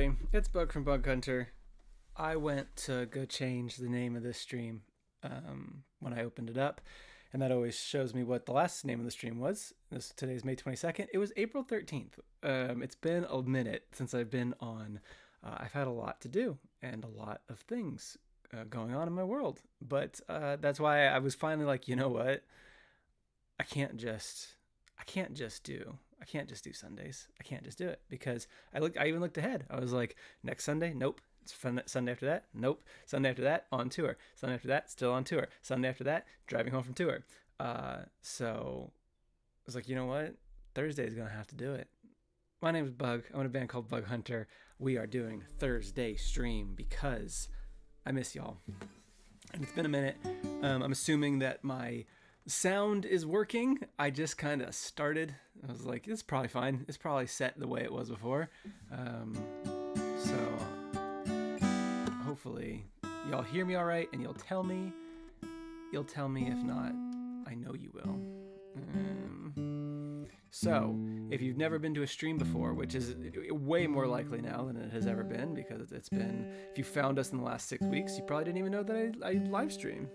everybody. It's Bug from Bug Hunter. I went to go change the name of this stream when I opened it up, and that always shows me what the last name of the stream was. Today's May 22nd. It was April 13th. It's been a minute since I've been on. I've had a lot to do and a lot of things going on in my world, but that's why I was finally like, you know what? I can't just do Sundays. I can't just do it because I even looked ahead. I was like, next Sunday, nope. It's Sunday after that, nope. Sunday after that, on tour. Sunday after that, still on tour. Sunday after that, driving home from tour. So I was like, you know what? Thursday's gonna have to do it. My name is Bug. I'm in a band called Bug Hunter. We are doing Thursday stream because I miss y'all. And it's been a minute. I'm assuming that my sound is working. I just kind of started. I was like, it's probably fine. It's probably set the way it was before. So hopefully y'all hear me all right, and you'll tell me. If not, I know you will. So if you've never been to a stream before, which is way more likely now than it has ever been, because it's been, if you found us in the last 6 weeks, you probably didn't even know that I live stream.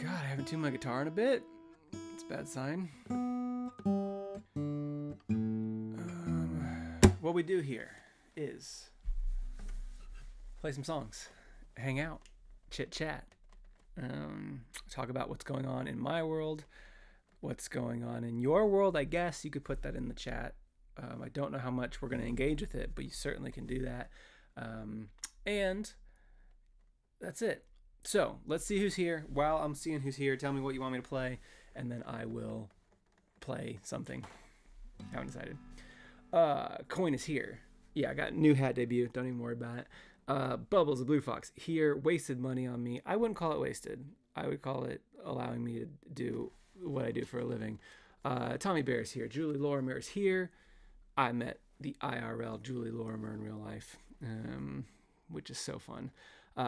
God, I haven't tuned my guitar in a bit. It's a bad sign. What we do here is play some songs, hang out, chit chat, talk about what's going on in my world, what's going on in your world. I guess you could put that in the chat. I don't know how much we're going to engage with it, but you certainly can do that. And that's it. So let's see who's here. While I'm seeing who's here, tell me what you want me to play, and then I will play something. I haven't decided. Coin is here. Yeah, I got a new hat debut. Don't even worry about it. Bubbles, the Blue Fox, here. Wasted money on me. I wouldn't call it wasted. I would call it allowing me to do what I do for a living. Tommy Bear is here. Julie Lorimer is here. I met the IRL Julie Lorimer in real life, which is so fun.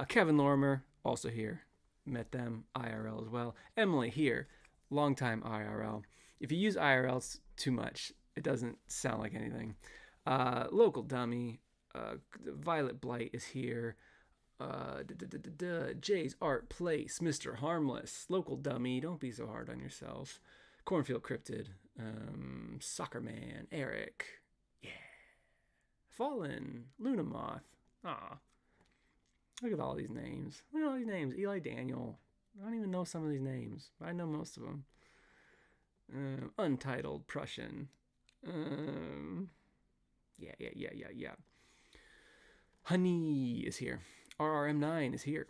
Kevin Lorimer, also here. Met them IRL as well. Emily here, longtime IRL. If you use IRLs too much, it doesn't sound like anything. Local Dummy, Violet Blight is here. Jay's Art Place, Mr. Harmless, Local Dummy, don't be so hard on yourself. Cornfield Cryptid, Soccer Man, Eric, yeah. Fallen, Luna Moth, aw. Look at all these names. Look at all these names. Eli Daniel. I don't even know some of these names, but I know most of them. Untitled Prussian. Yeah. Honey is here. RRM9 is here.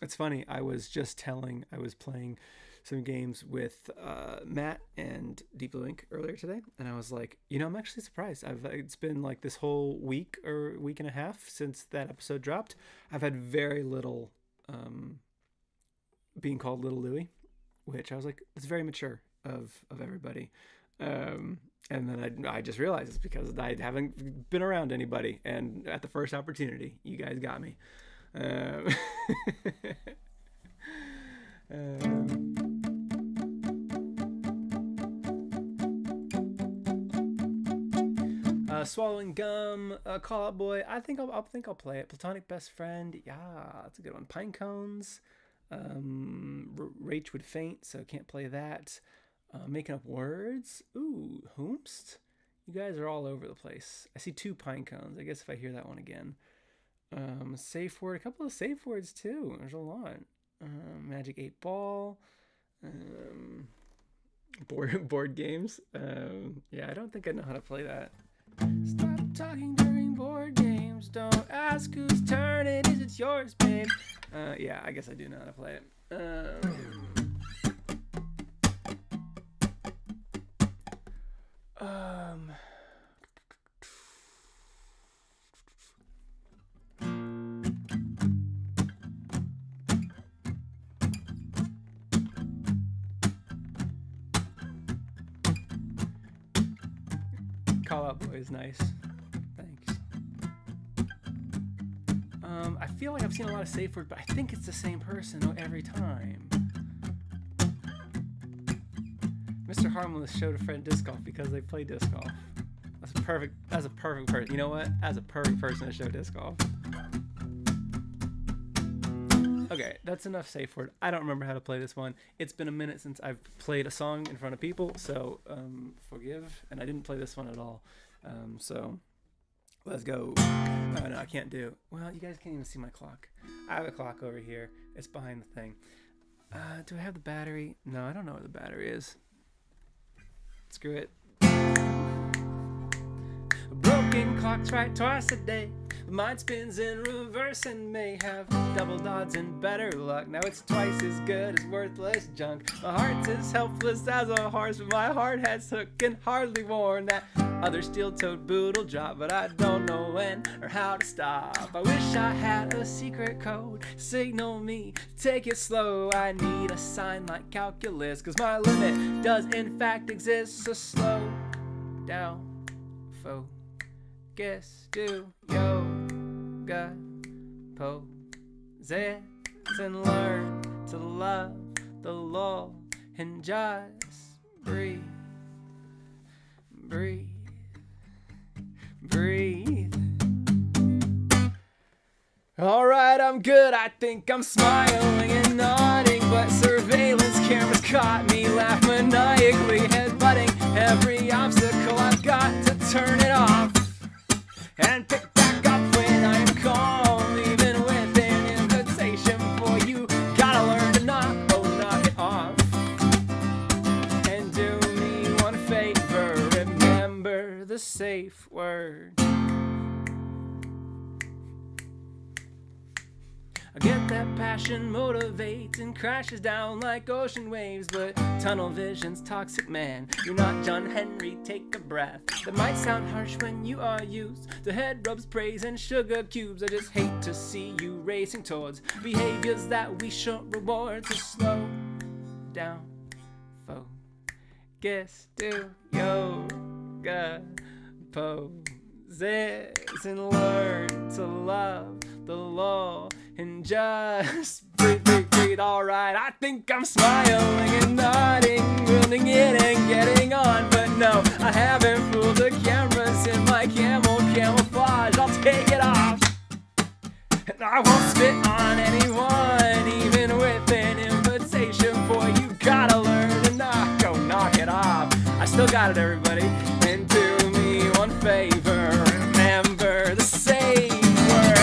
It's funny. I was playing some games with Matt and Deep Blue Ink earlier today, and I was like, I'm actually surprised. It's been like this whole week or week and a half since that episode dropped. I've had very little being called Little Louie, which I was like, it's very mature of everybody. And then I just realized it's because I haven't been around anybody, and at the first opportunity, you guys got me. Swallowing Gum, Call Out Boy. I think I'll play it. Platonic Best Friend. Yeah, that's a good one. Pine Cones. Rach would faint, so can't play that. Making Up Words. Ooh, Whomst. You guys are all over the place. I see 2 Pine Cones. I guess if I hear that one again. Safe word. A couple of safe words too. There's a lot. Magic 8 Ball. Board games. Yeah, I don't think I know how to play that. Stop talking during board games. Don't ask whose turn it is. It's yours, babe. Yeah, I guess I do know how to play it. Call Out Boy is nice. Thanks. I feel like I've seen a lot of safe word, but I think it's the same person every time. Mr. Harmless showed a friend disc golf because they play disc golf. That's a perfect person. You know what? That's a perfect person to show disc golf. Okay, that's enough safe word. I don't remember how to play this one. It's been a minute since I've played a song in front of people, so forgive. And I didn't play this one at all. So let's go. Oh, no, I can't do. Well, you guys can't even see my clock. I have a clock over here. It's behind the thing. Do I have the battery? No, I don't know where the battery is. Screw it. A broken clock's right twice a day. Mine spins in reverse and may have double odds and better luck. Now it's twice as good as worthless junk. My heart's as helpless as a horse, but my hard hat's hooked and hardly worn. That other steel-toed boot'll drop, but I don't know when or how to stop. I wish I had a secret code, signal me, take it slow. I need a sign like calculus, cause my limit does in fact exist. So slow down, focus, do yoga poses and learn to love the lull and just breathe, breathe, breathe. Alright, I'm good, I think I'm smiling and nodding, but surveillance cameras caught me laugh maniacally, headbutting every obstacle. I've got to turn it off and pick back up when I'm calm, even with an invitation for you. Gotta learn to knock it off. And do me one favor, remember the safe word. I get that passion motivates and crashes down like ocean waves, but tunnel vision's toxic, man. You're not John Henry, take a breath. That might sound harsh when you are used to head rubs, praise, and sugar cubes. I just hate to see you racing towards behaviors that we shouldn't reward. So slow down, focus, do yoga poses and learn to love the law and just breathe, breathe, breathe. Alright, I think I'm smiling and nodding, building it and getting on, but no, I haven't fooled the cameras in my camel camouflage. I'll take it off, and I won't spit on anyone, even with an invitation for you. Gotta learn to knock it off. I still got it, everybody. And do me one favor, remember the safe word.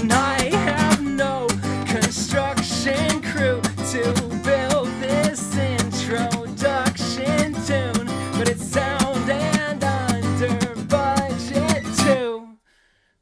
And I have no construction crew to build this introduction tune, but it's sound and under budget too.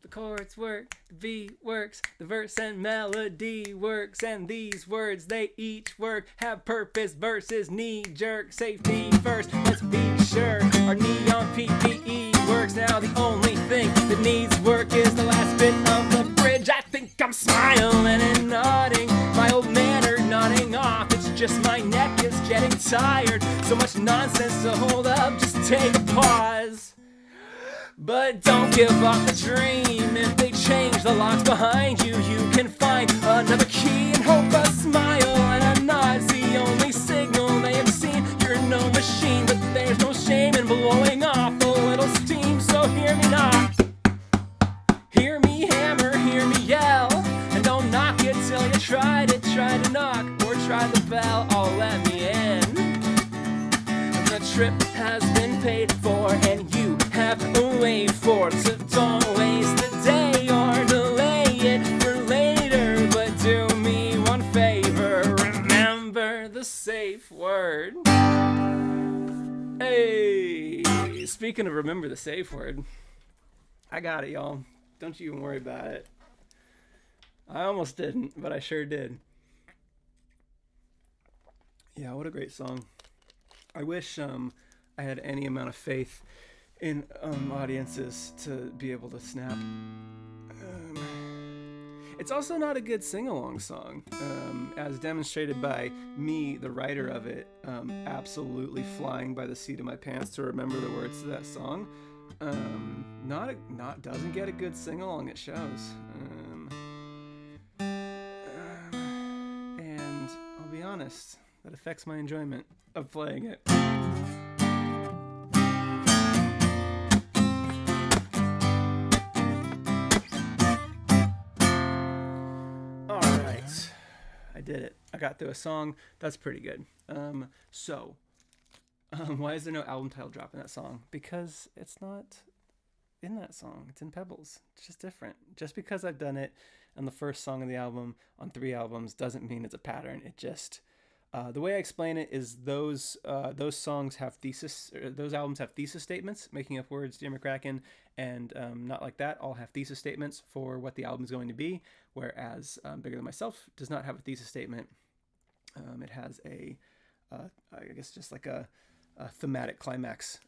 The chords work, the beat works, the verse and melody works, and these words, they each work, have purpose versus knee-jerk. Safety first, let's be sure our neon PPE works. Now the only thing that needs work is the last bit of the bridge. I think I'm smiling and nodding, my old manner nodding off. It's just my neck is getting tired, so much nonsense to hold up, just take a pause. But don't give up the dream. If they change the locks behind you, you can find another key and hope a smile and a nod's the only signal they have seen. You're no machine, but there's no shame in blowing off a little steam. So hear me knock, hear me hammer, hear me yell, and don't knock it till you try to knock, or try the bell. Oh, let me in. The trip has been paid for, and you have to wait for it. So don't waste the day or delay it for later. But do me one favor, remember the safe word. Hey, speaking of remember the safe word, I got it, y'all. Don't you even worry about it. I almost didn't, but I sure did. Yeah, what a great song. I wish I had any amount of faith in audiences to be able to snap. It's also not a good sing-along song, as demonstrated by me, the writer of it, absolutely flying by the seat of my pants to remember the words to that song. Not doesn't get a good sing along at shows. And I'll be honest, that affects my enjoyment of playing it. All right, I did it. I got through a song. That's pretty good. Why is there no album title drop in that song? Because it's not in that song. It's in Pebbles. It's just different. Just because I've done it on the first song of the album on 3 albums doesn't mean it's a pattern. It just the way I explain it is those songs have thesis, or those albums have thesis statements, making up words, Dear McCracken, and Not Like That all have thesis statements for what the album is going to be, whereas Bigger Than Myself does not have a thesis statement. It has I guess just like a thematic climax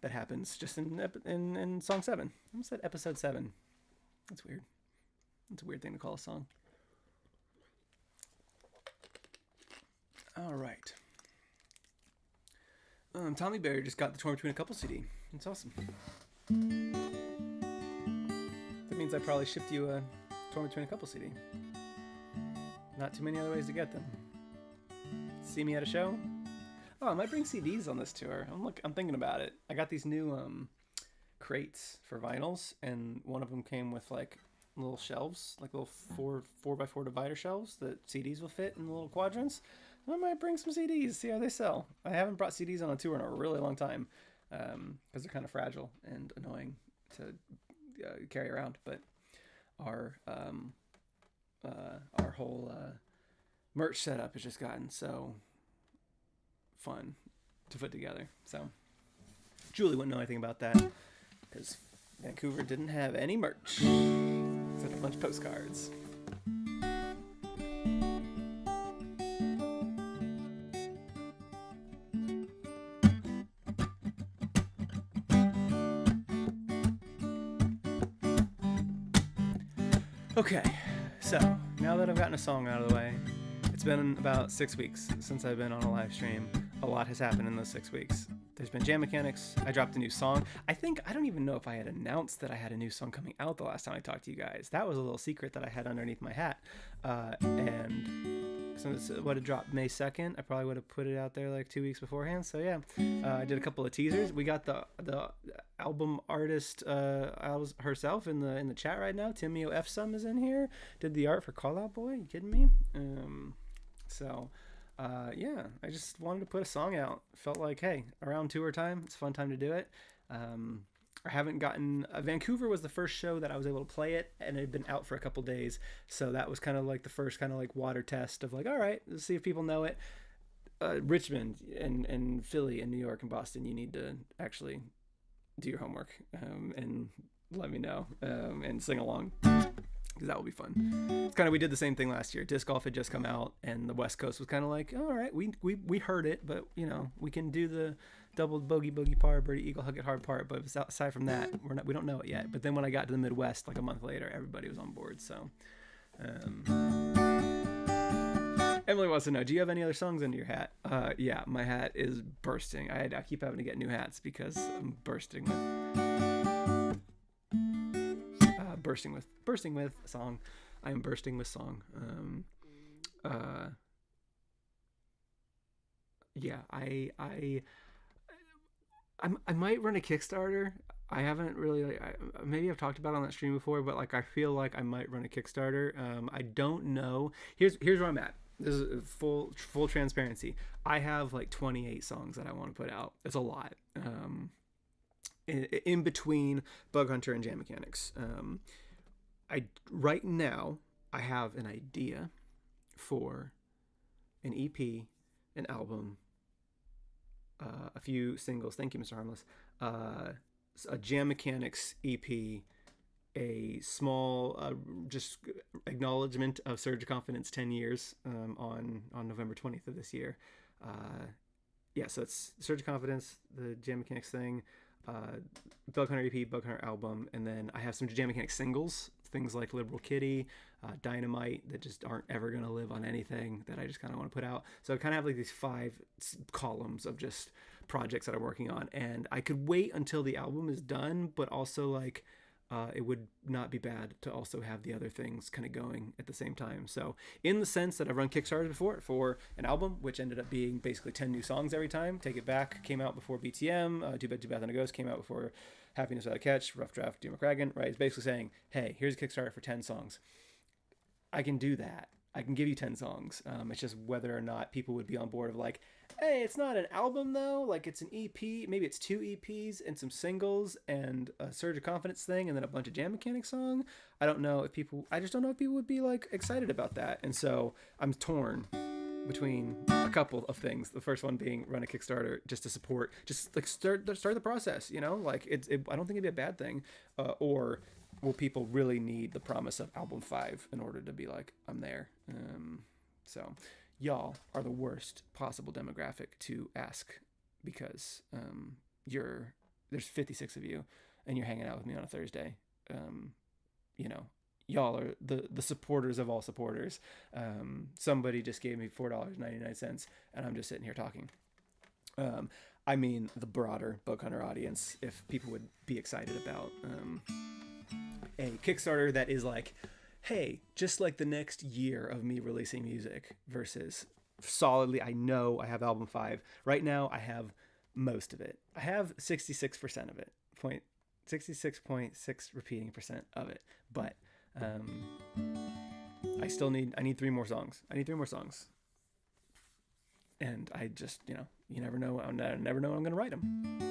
that happens just in song 7. I almost said episode 7. That's weird. It's a weird thing to call a song. All right. Tommy Berry just got the Torn Between a Couple CD. It's awesome. That means I probably shipped you a Torn Between a Couple CD. Not too many other ways to get them. See me at a show? Oh, I might bring CDs on this tour. I'm thinking about it. I got these new crates for vinyls, and one of them came with like little shelves, like little 4x4 divider shelves that CDs will fit in the little quadrants. I might bring some CDs, see how they sell. I haven't brought CDs on a tour in a really long time because they're kind of fragile and annoying to carry around. But our whole merch setup has just gotten so fun to put together. So Julie wouldn't know anything about that because Vancouver didn't have any merch except a bunch of postcards. Okay, so now that I've gotten a song out of the way, it's been about 6 weeks since I've been on a live stream. A lot has happened in those 6 weeks. There's been jam mechanics. I dropped a new song. I don't even know if I had announced that I had a new song coming out the last time I talked to you guys. That was a little secret that I had underneath my hat. And since it would have dropped May 2nd, I probably would have put it out there like 2 weeks beforehand. So yeah, I did a couple of teasers. We got the album artist herself in the chat right now. Timio F. Sum is in here. Did the art for Call Out Boy. You kidding me? Yeah, I just wanted to put a song out. Felt like, hey, around tour time, it's a fun time to do it. I haven't gotten... Vancouver was the first show that I was able to play it, and it had been out for a couple days. So that was kind of like the first kind of like water test of like, all right, let's see if people know it. Richmond and Philly and New York and Boston, you need to actually do your homework and let me know and sing along. Because that will be fun. It's kind of, we did the same thing last year. Disc Golf had just come out, and the West Coast was kind of like, all right, we heard it, but you know, we can do the double bogey par, birdie eagle hug it hard part. But aside from that, we don't know it yet. But then when I got to the Midwest, like a month later, everybody was on board. So, Emily wants to know, do you have any other songs under your hat? Yeah, my hat is bursting. I keep having to get new hats because I'm bursting with song. I am bursting with song. Yeah, I might run a Kickstarter. I haven't really, maybe I've talked about it on that stream before, but like I feel like I might run a Kickstarter. I don't know. Here's where I'm at. This is full transparency. I have like 28 songs that I want to put out. It's a lot. In between Bug Hunter and Jam Mechanics. Right now I have an idea for an EP, an album, a few singles. Thank you, Mr. Harmless. A Jam Mechanics EP, a small just acknowledgement of Surge of Confidence 10 years on November 20th of this year. Yeah, so it's Surge of Confidence, the Jam Mechanics thing, Bug Hunter EP, Bug Hunter album, and then I have some Jam Mechanics singles, things like Liberal Kitty, Dynamite, that just aren't ever going to live on anything, that I just kind of want to put out. So I kind of have like these 5 columns of just projects that I'm working on, and I could wait until the album is done, but also like it would not be bad to also have the other things kind of going at the same time. So in the sense that I've run Kickstarters before for an album, which ended up being basically 10 new songs every time. Take It Back came out before BTM. Too Bad, Too Bad, and a Ghost came out before Happiness Without a Catch. Rough Draft, Dear McCracken, right? It's basically saying, hey, here's a Kickstarter for 10 songs. I can do that. I can give you 10 songs. It's just whether or not people would be on board of like, hey, it's not an album though. Like it's an EP. Maybe it's 2 EPs and some singles and a Surge of Confidence thing and then a bunch of Jam Mechanic song. I just don't know if people would be like excited about that. And so I'm torn between a couple of things. The first one being run a Kickstarter just to support, just like start the process, you know, like I don't think it'd be a bad thing. Or will people really need the promise of album 5 in order to be like, I'm there? So y'all are the worst possible demographic to ask because there's 56 of you and you're hanging out with me on a Thursday. You know, y'all are the supporters of all supporters. Somebody just gave me $4.99 and I'm just sitting here talking. I mean the broader Bug Hunter audience, if people would be excited about a Kickstarter that is like, hey, just like the next year of me releasing music versus solidly, I know I have album 5. Right now, I have most of it. I have 66% of it, 66.6 repeating percent of it. But I need 3 more songs. And I just, you know, you never know. I never know when I'm going to write them.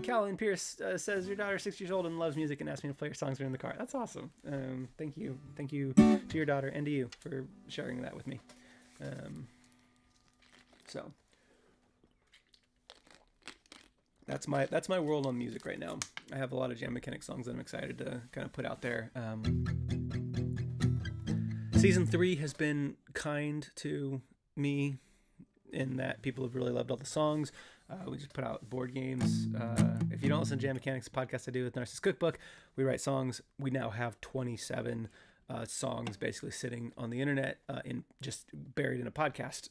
Callan Pierce says your daughter is 6 years old and loves music and asked me to play her songs in the car. That's awesome. Thank you to your daughter and to you for sharing that with me. So that's my world on music right now. I have a lot of Jam Mechanic songs that I'm excited to kind of put out there. Season 3 has been kind to me in that people have really loved all the songs. We just put out board games. If you don't listen to Jam Mechanics, the podcast I do with Narcissus Cookbook, we write songs. We now have 27 songs basically sitting on the internet in just buried in a podcast.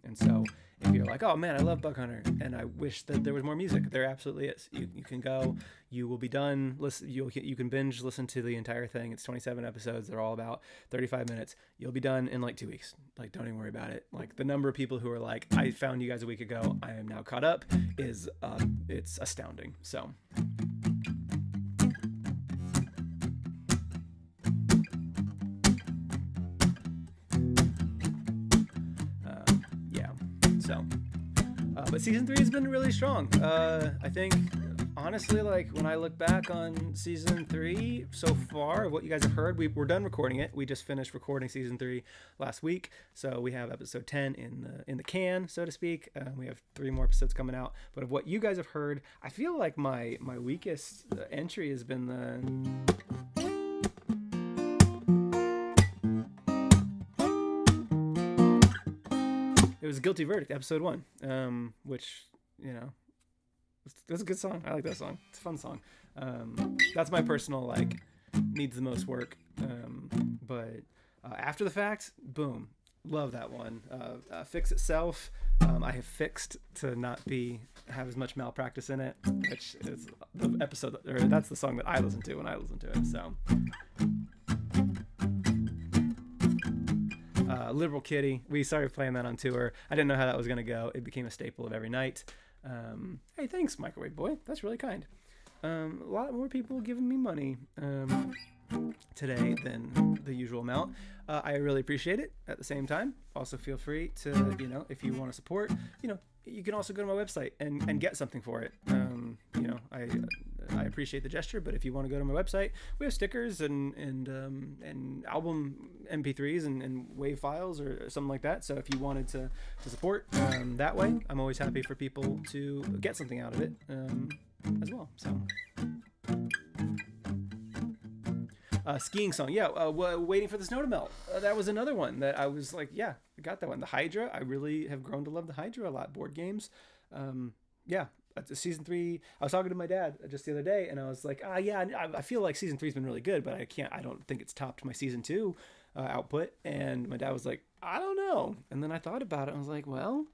And so if you're like, oh man, I love Bug Hunter and I wish that there was more music, there absolutely is. You can go, you will be done. Listen, you can binge listen to the entire thing. It's 27 episodes. They're all about 35 minutes. You'll be done in like 2 weeks. Like, don't even worry about it. Like the number of people who are like, I found you guys a week ago, I am now caught up is it's astounding. So but season 3 has been really strong. I think, honestly, like when I look back on season 3 so far, of what you guys have heard, we're done recording it. We just finished recording season 3 last week, so we have episode 10 in the can, so to speak. We have 3 more episodes coming out. But of what you guys have heard, I feel like my weakest entry has been the. It was Guilty Verdict, episode 1, which, you know, that's a good song. I like that song. It's a fun song. That's my personal, like, needs the most work. But after the fact, boom, love that one. Fix Itself, I have fixed to not have as much malpractice in it, which is the episode, or that's the song that I listen to when I listen to it, so... Liberal Kitty, we started playing that on tour. I didn't know how that was going to go. It became a staple of every night. Hey, thanks, Microwave Boy. That's really kind. A lot more people giving me money today than the usual amount. I really appreciate it. At the same time, also feel free to, you know, if you want to support, you know, you can also go to my website and get something for it. You know, I appreciate the gesture, but if you want to go to my website, we have stickers and album MP3s and WAV files or something like that. So if you wanted to support that way, I'm always happy for people to get something out of it as well. So. Skiing song, yeah. Waiting for the snow to melt. That was another one that I was like, yeah, I got that one. The Hydra, I really have grown to love the Hydra a lot. Board games, yeah. Season 3, I was talking to my dad just the other day, and I was like, yeah, I feel like season 3's been really good, but I don't think it's topped my season 2. output. And my dad was like, I don't know. And then I thought about it. And I was like, well,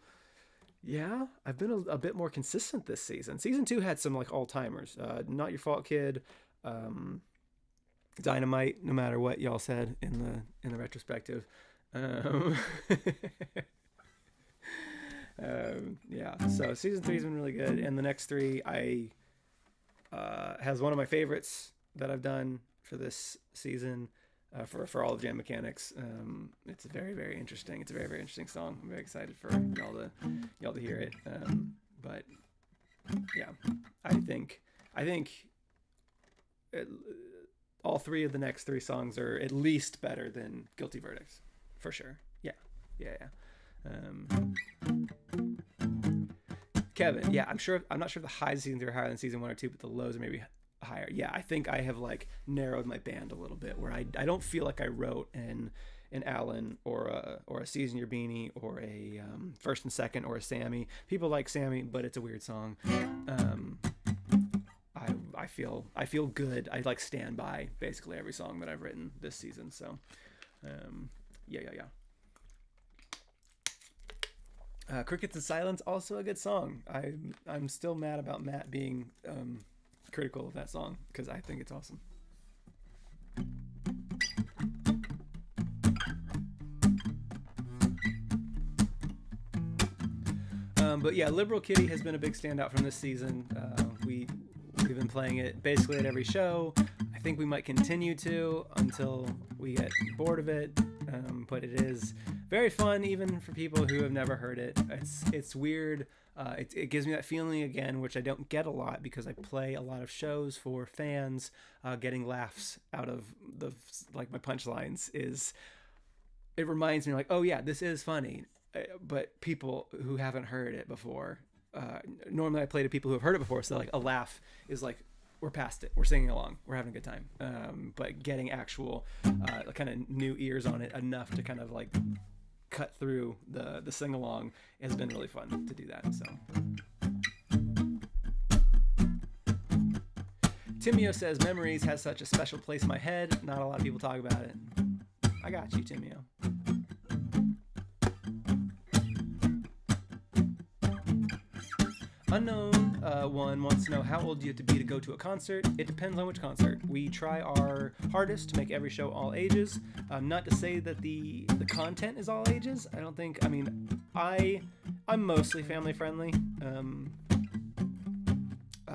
yeah, I've been a bit more consistent this season. Season 2 had some like all timers. Not Your Fault, Kid. Dynamite. No matter what y'all said in the retrospective. Yeah. So season 3 has been really good, and the next 3 has one of my favorites that I've done for this season. For all of Jam Mechanics. It's very, very interesting. It's a very, very interesting song. I'm very excited for y'all to hear it. But yeah, I think all 3 of the next 3 songs are at least better than Guilty Verdicts, for sure. Yeah. Kevin, yeah, I'm not sure if the highs of season 3 are higher than season 1 or 2, but the lows are maybe higher. Yeah, I think I have like narrowed my band a little bit, where I don't feel like I wrote an Alan or a Season Your Beanie or a First and Second or a Sammy. People like Sammy, but it's a weird song. I feel good. I like stand by basically every song that I've written this season. So yeah. Crickets and Silence, also a good song. I'm still mad about Matt being critical of that song, because I think it's awesome. But yeah, Liberal Kitty has been a big standout from this season. We've been playing it basically at every show. I think we might continue to until we get bored of it. But it is very fun, even for people who have never heard it. It's weird. It gives me that feeling again, which I don't get a lot because I play a lot of shows for fans. Getting laughs out of my punchlines it reminds me like, oh yeah, this is funny. But people who haven't heard it before, normally I play to people who have heard it before, so like a laugh is like, we're past it, we're singing along, we're having a good time. But getting actual kind of new ears on it enough to kind of like cut through the sing along has been really fun to do that. So Timio says Memories has such a special place in my head. Not a lot of people talk about it. I got you, Timio. Unknown one wants to know how old you have to be to go to a concert. It depends on which concert. We try our hardest to make every show all ages. Not to say that the content is all ages. I don't think. I mean, I'm mostly family friendly.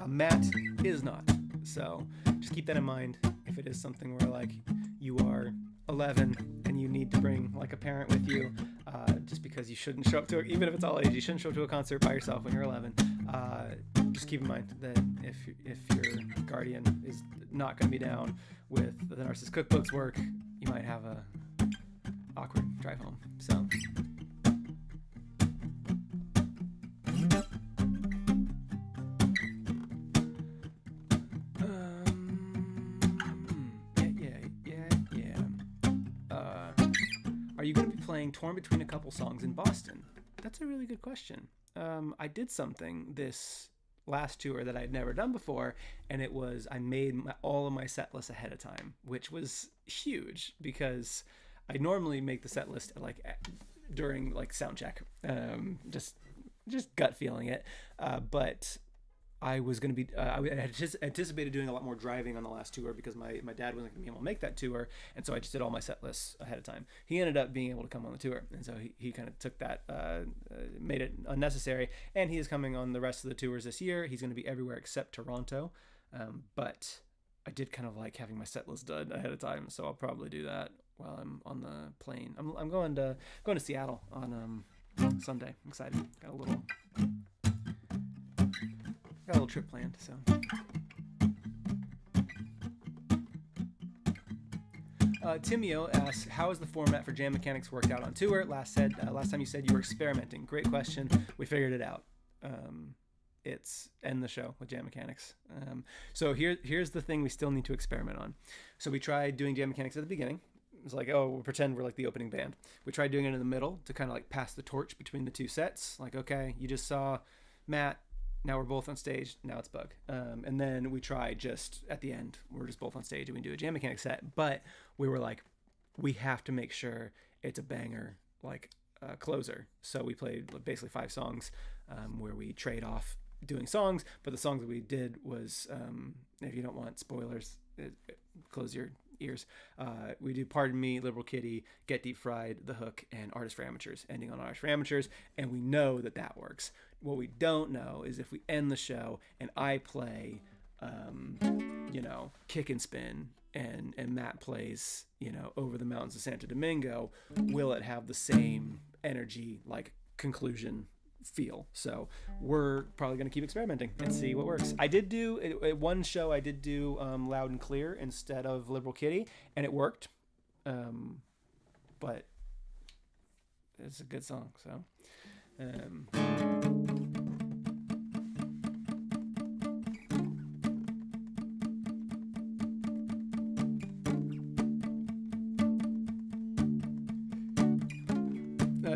Matt is not. So just keep that in mind. If it is something where like you are 11 and you need to bring like a parent with you, just because you shouldn't show up to even if it's all age, you shouldn't show up to a concert by yourself when you're 11. Just keep in mind that if your guardian is not going to be down with the Narcissist Cookbook's work, you might have a awkward drive home. So are you going to be playing Torn Between a Couple Songs in Boston? That's a really good question. I did something this last tour that I had never done before, and it was I made all of my set lists ahead of time, which was huge because I normally make the set list during like sound check, just gut feeling it. But I was going to be, I had anticipated doing a lot more driving on the last tour because my dad wasn't going to be able to make that tour. And so I just did all my set lists ahead of time. He ended up being able to come on the tour. And so he kind of took that, made it unnecessary. And he is coming on the rest of the tours this year. He's going to be everywhere except Toronto. But I did kind of like having my set list done ahead of time. So I'll probably do that while I'm on the plane. I'm going to Seattle on Sunday. I'm excited. Got a little trip planned, so. Timio asks, how has the format for Jam Mechanics worked out on tour? Last time you said you were experimenting. Great question. We figured it out. It's end the show with Jam Mechanics. So here's the thing we still need to experiment on. So we tried doing Jam Mechanics at the beginning. It's like, oh, we'll pretend we're like the opening band. We tried doing it in the middle to kind of like pass the torch between the two sets. Like, okay, you just saw Matt. Now we're both on stage. Now it's Bug. And then we try just at the end. We're just both on stage and we do a Jam Mechanics set. But we were like, we have to make sure it's a banger, like closer. So we played basically 5 songs where we trade off doing songs, but the songs that we did was, if you don't want spoilers, close your ears. We do Pardon Me, Liberal Kitty, Get Deep Fried, The Hook, and Artist for Amateurs, ending on Artist for Amateurs, and we know that that works. What we don't know is if we end the show and I play, Kick and Spin, and Matt plays, Over the Mountains of Santo Domingo, will it have the same energy, like conclusion feel? So we're probably going to keep experimenting and see what works. I did do one show, I did do Loud and Clear instead of Liberal Kitty, and it worked, but it's a good song. So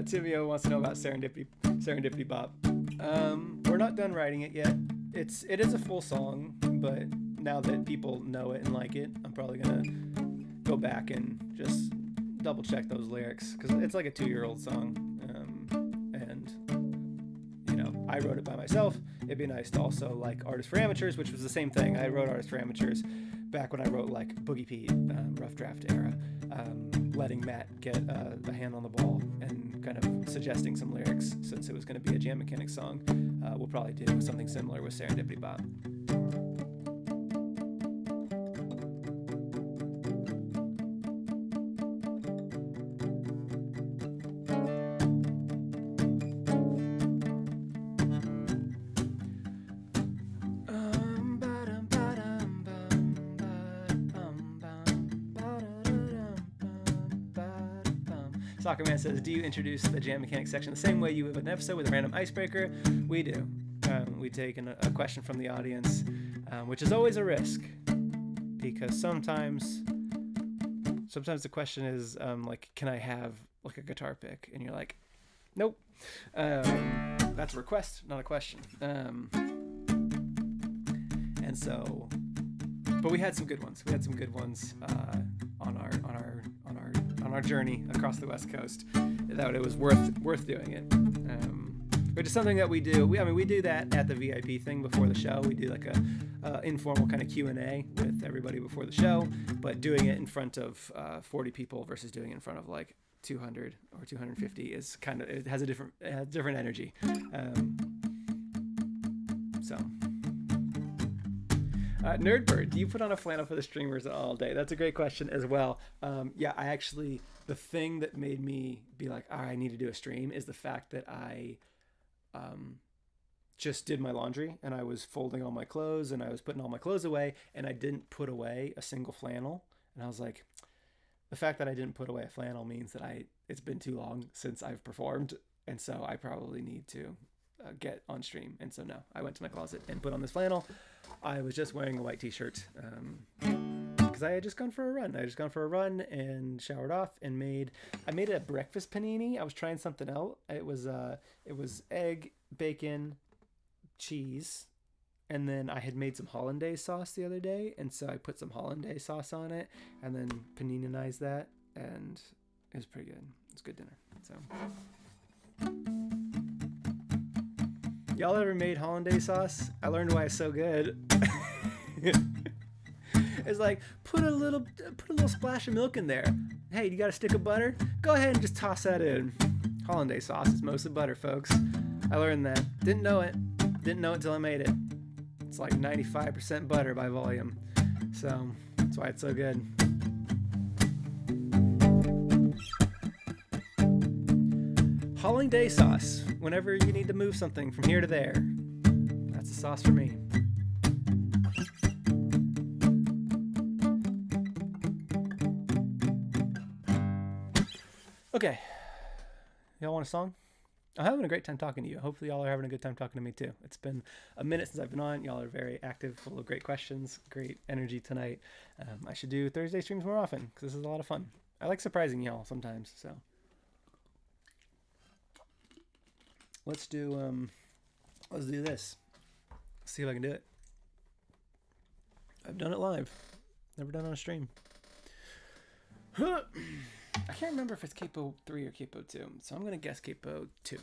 Tivio wants to know about Serendipity Bop. We're not done writing it yet. It is a full song, but now that people know it and like it, I'm probably gonna go back and just double check those lyrics, because it's like a 2-year-old song, and I wrote it by myself. It'd be nice to also like Artist for Amateurs, which was the same thing. I wrote Artist for Amateurs back when I wrote like Boogie Pete, rough draft era, letting Matt get a hand on the ball and kind of suggesting some lyrics, since it was going to be a Jam Mechanics song. We'll probably do something similar with Serendipity Bop. Soccer Man says, do you introduce the Jam Mechanics section the same way you would an episode with a random icebreaker? We do. We take a question from the audience, which is always a risk, because sometimes the question is like, can I have like a guitar pick? And you're like, nope. That's a request, not a question. And so, but we had some good ones. On our journey across the West Coast, that it was worth doing it. Which is something that we do. We do that at the VIP thing before the show. We do like a informal kind of Q&A with everybody before the show, but doing it in front of 40 people versus doing it in front of like 200 or 250 is kind of, it has a different energy. Nerdbird, do you put on a flannel for the streamers all day? That's a great question as well. Yeah, I actually, the thing that made me be like, I need to do a stream is the fact that I just did my laundry and I was folding all my clothes and I was putting all my clothes away and I didn't put away a single flannel. And I was like, the fact that I didn't put away a flannel means that it's been too long since I've performed. And so I probably need to get on stream. And so no, I went to my closet and put on this flannel. I was just wearing a white t-shirt because I had just gone for a run. And showered off and I made a breakfast panini. I was trying something out. It was egg, bacon, cheese, and then I had made some hollandaise sauce the other day, and so I put some hollandaise sauce on it and then paninized that, and it was pretty good. It's good dinner. So y'all ever made hollandaise sauce? I learned why it's so good. It's like, put a little splash of milk in there. Hey, you got a stick of butter? Go ahead and just toss that in. Hollandaise sauce is mostly butter, folks. I learned that. Didn't know it till I made it. It's like 95% butter by volume. So that's why it's so good. Hollandaise sauce. Whenever you need to move something from here to there, that's the sauce for me. Okay, y'all want a song? I'm having a great time talking to you. Hopefully y'all are having a good time talking to me too. It's been a minute since I've been on. Y'all are very active, full of great questions, great energy tonight. I should do Thursday streams more often because this is a lot of fun. I like surprising y'all sometimes. So let's do this. Let's see if I can do it. I've done it live. Never done it on a stream. I can't remember if it's Capo 3 or Capo 2, so I'm going to guess Capo 2.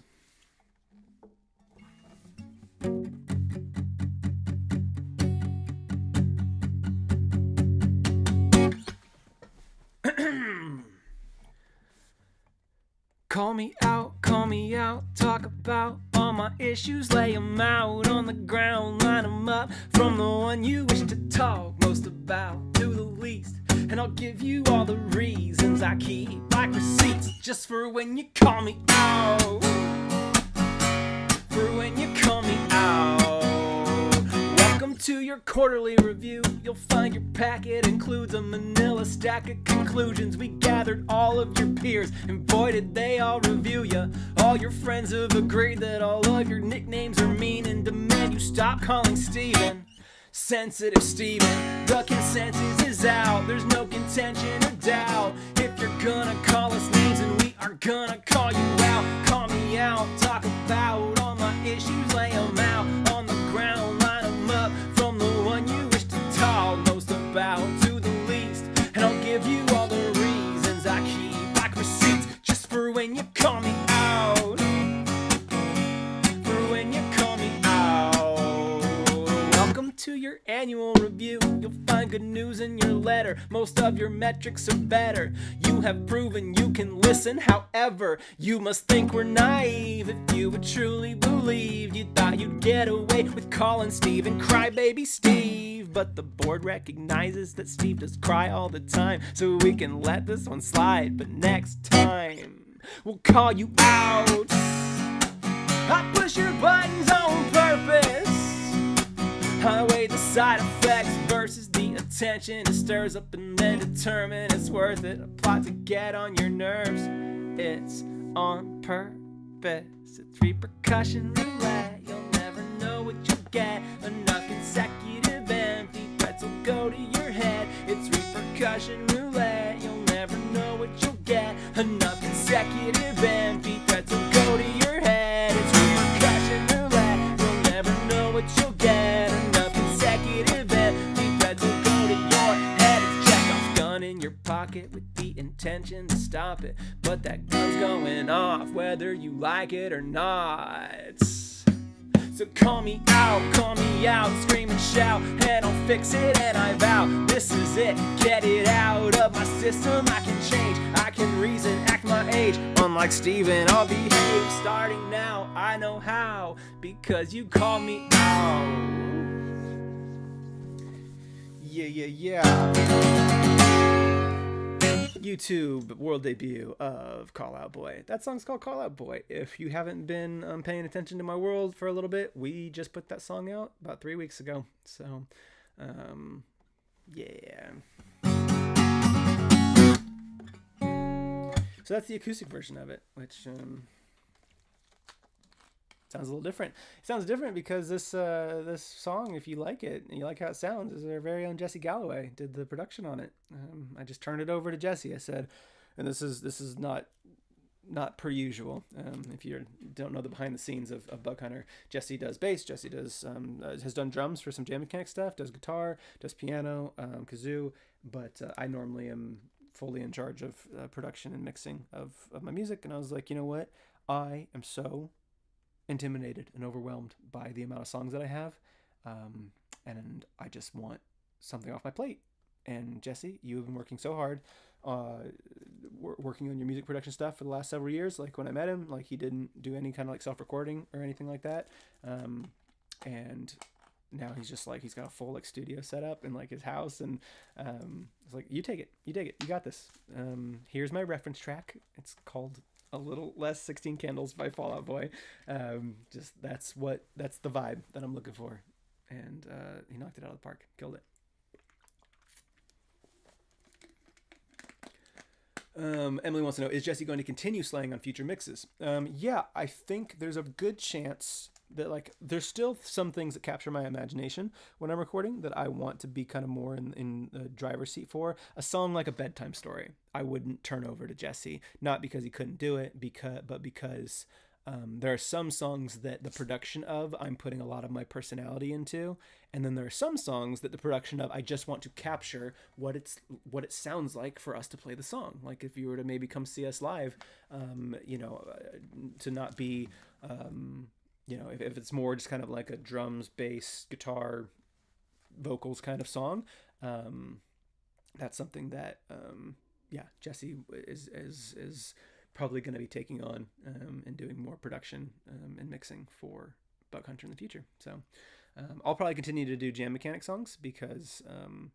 Call me out, talk about all my issues, lay them out on the ground, line them up, from the one you wish to talk most about to the least, and I'll give you all the reasons I keep like receipts, just for when you call me out, for when you call me out. Welcome to your quarterly review. You'll find your packet includes a manila stack of conclusions. We gathered all of your peers, and boy did they all review ya. All your friends have agreed that all of your nicknames are mean and demand you stop calling Steven Sensitive Steven. The consensus is out, there's no contention or doubt. If you're gonna call us names, and we are gonna call you out. Call me out, talk about all my issues, lay them out on the ground, line them up, from the one you wish to talk most about to the least, and I'll give you all the reasons I keep like receipts, just for when you call me out, for when you call me out. Welcome to your annual review. You'll find good news in your letter. Most of your metrics are better. You have proven you can listen. However, you must think we're naive. If you would truly believe, you thought you'd get away with calling Steven Crybaby Steve. But the board recognizes that Steve does cry all the time, so we can let this one slide. But next time, we'll call you out. I push your buttons on purpose. I weigh the side effects versus the attention it stirs up, and then determine it's worth it. A plot to get on your nerves. It's on purpose. It's repercussion roulette. You'll never know what you'll get. Enough consecutive empty threats will go to your head. It's repercussion roulette. You'll never know what you'll get. Enough consecutive empty threats will go to your head. It's repercussion roulette. You'll never know what you'll get. Enough consecutive empty threats will go to your head. It's Chekhov's gun in your pocket with the intention to stop it, but that gun's going off whether you like it or not. So call me out, scream and shout, and I'll fix it, and I vow this is it. Get it out of my system. I can change, I can reason, act my age. Unlike Steven, I'll behave starting now. I know how, because you call me out. Yeah. YouTube world debut of Call Out Boy. That song's called Call Out Boy. If you haven't been paying attention to my world for a little bit, we just put that song out about 3 weeks ago. So, yeah. So that's the acoustic version of it, which sounds a little different. It sounds different because this song, if you like it and you like how it sounds, is our very own Jesse Galloway did the production on it. I just turned it over to Jesse. I said, and this is not per usual. If you don't know the behind the scenes of Bug Hunter, Jesse does bass. Jesse does has done drums for some jam mechanic stuff. Does guitar. Does piano, kazoo. But I normally am fully in charge of production and mixing of my music. And I was like, you know what? I am so intimidated and overwhelmed by the amount of songs that I have, and I just want something off my plate. And Jesse, you have been working so hard working on your music production stuff for the last several years. Like when I met him, like he didn't do any kind of like self-recording or anything like that, and now he's just like, he's got a full like studio set up in like his house, and it's like, you take it, you got this. Here's my reference track. It's called A Little Less 16 Candles by Fall Out Boy. Just that's the vibe that I'm looking for, and he knocked it out of the park, killed it. Emily wants to know, is Jesse going to continue slaying on future mixes? Yeah, I think there's a good chance that like there's still some things that capture my imagination when I'm recording that I want to be kind of more in the driver's seat for. A song like A Bedtime Story, I wouldn't turn over to Jesse, not because he couldn't do it, but because There are some songs that the production of I'm putting a lot of my personality into, and then there are some songs that the production of I just want to capture what it sounds like for us to play the song. Like if you were to maybe come see us live, to not be, if it's more just kind of like a drums, bass, guitar, vocals kind of song, that's something that Jesse is probably going to be taking on and doing more production and mixing for Bug Hunter in the future. So I'll probably continue to do jam mechanic songs because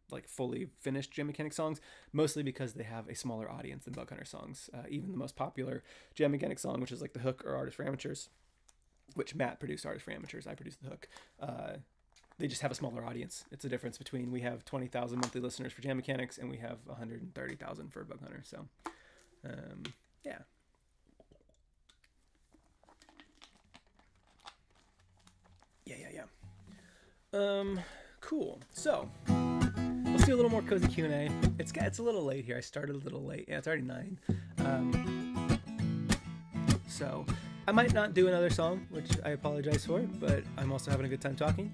like fully finished jam mechanic songs, mostly because they have a smaller audience than Bug Hunter songs. Even the most popular jam mechanic song, which is like the hook or Artist for Amateurs, which Matt produced Artist for Amateurs, I produced the hook. They just have a smaller audience. It's a difference between we have 20,000 monthly listeners for jam mechanics and we have 130,000 for Bug Hunter. So yeah. Cool. So let's do a little more cozy Q&A. It's a little late here. I started a little late. Yeah, it's already 9. So I might not do another song, which I apologize for, but I'm also having a good time talking.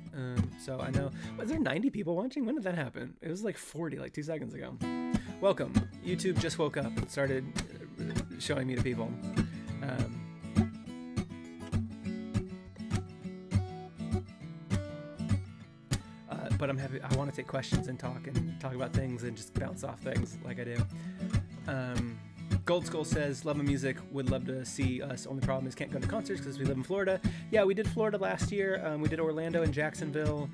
So I know, was there 90 people watching? When did that happen? It was like 40, like 2 seconds ago. Welcome. YouTube just woke up and started showing me to people. But I'm happy. I want to take questions and talk about things and just bounce off things like I do. Gold Skull says, love my music, would love to see us. Only problem is can't go to concerts because we live in Florida. Yeah, we did Florida last year. We did Orlando and Jacksonville,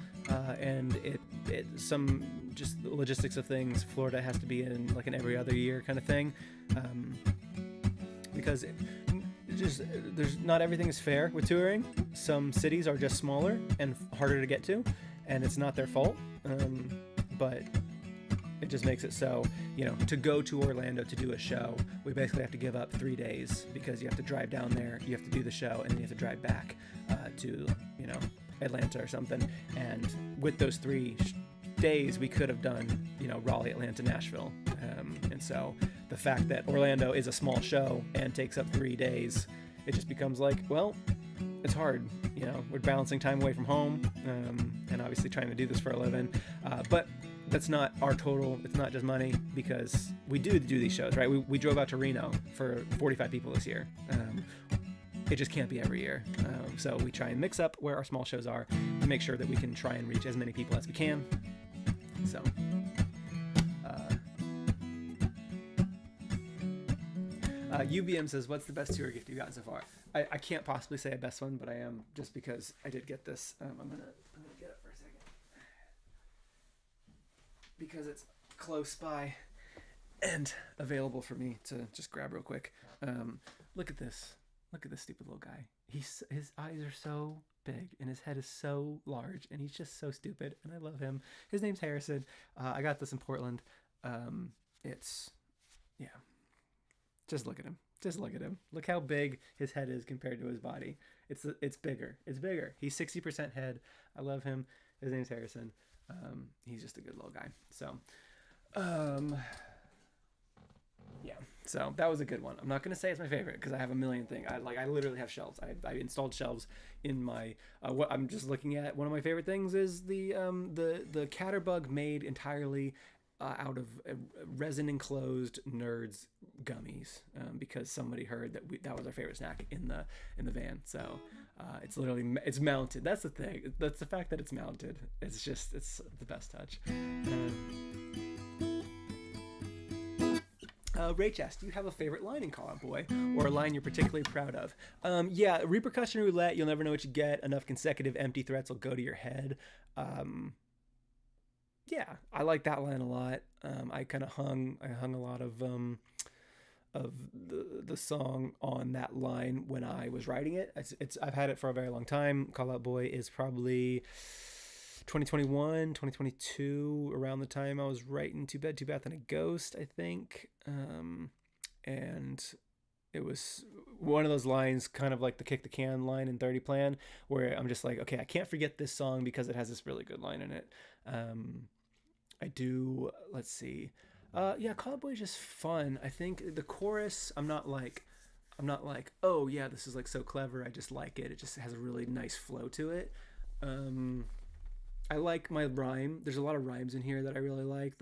and it some just the logistics of things. Florida has to be in like an every other year kind of thing, because there's not everything is fair with touring. Some cities are just smaller and harder to get to, and it's not their fault, but it just makes it so, to go to Orlando to do a show, we basically have to give up 3 days because you have to drive down there, you have to do the show, and then you have to drive back to, Atlanta or something. And with those 3 days, we could have done, Raleigh, Atlanta, Nashville. And so the fact that Orlando is a small show and takes up 3 days, it just becomes like, well, it's hard. We're balancing time away from home, and obviously trying to do this for a living. But that's not our total. It's not just money, because we do these shows, right? We drove out to Reno for 45 people this year. It just can't be every year. So we try and mix up where our small shows are to make sure that we can try and reach as many people as we can. So UBM says, what's the best tour gift you've gotten so far? I can't possibly say a best one, but I am, just because I did get this. I'm gonna get it for a second because it's close by and available for me to just grab real quick. Look at this. Look at this stupid little guy. His eyes are so big and his head is so large and he's just so stupid, and I love him. His name's Harrison. I got this in Portland. Just look at him. Just look at him. Look how big his head is compared to his body. It's bigger. It's bigger. He's 60% head. I love him. His name's Harrison. He's just a good little guy. So, yeah. So that was a good one. I'm not gonna say it's my favorite because I have a million things. I literally have shelves. I installed shelves in my. What I'm just looking at. One of my favorite things is the Catterbug made entirely out of resin enclosed Nerds gummies, because somebody heard that was our favorite snack in the van. So it's literally it's mounted. That's the thing. That's the fact that it's mounted. It's the best touch. Rach asked, do you have a favorite line in Call Out Boy, or a line you're particularly proud of? Yeah, repercussion roulette. You'll never know what you get. Enough consecutive empty threats will go to your head. Yeah, I like that line a lot. I hung a lot of the song on that line when I was writing it. I've had it for a very long time. Call Out Boy is probably 2021, 2022, around the time I was writing Too Bad, Too Bad and a Ghost, I think. And it was one of those lines, kind of like the kick the can line in 30 Plan, where I'm just like, okay, I can't forget this song because it has this really good line in it. I do, let's see. Yeah, Call Out Boy is just fun. I think the chorus, I'm not like, I'm not like, oh yeah, this is like so clever, I just like it. It just has a really nice flow to it. I like my rhyme. There's a lot of rhymes in here that I really like.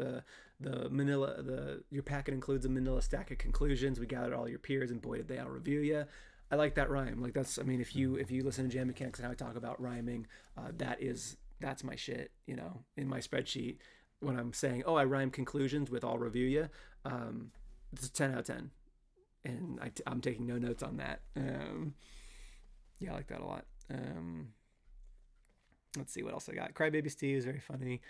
Your packet includes a manila stack of conclusions. We gathered all your peers and boy did they all review you. I like that rhyme. Like that's, I mean, if you listen to Jam Mechanics and how I talk about rhyming, that's my shit. You know, in my spreadsheet when I'm saying, oh, I rhyme conclusions with all review you. It's a 10 out of 10, and I'm taking no notes on that. Yeah, I like that a lot. Let's see what else I got. Crybaby Steve is very funny.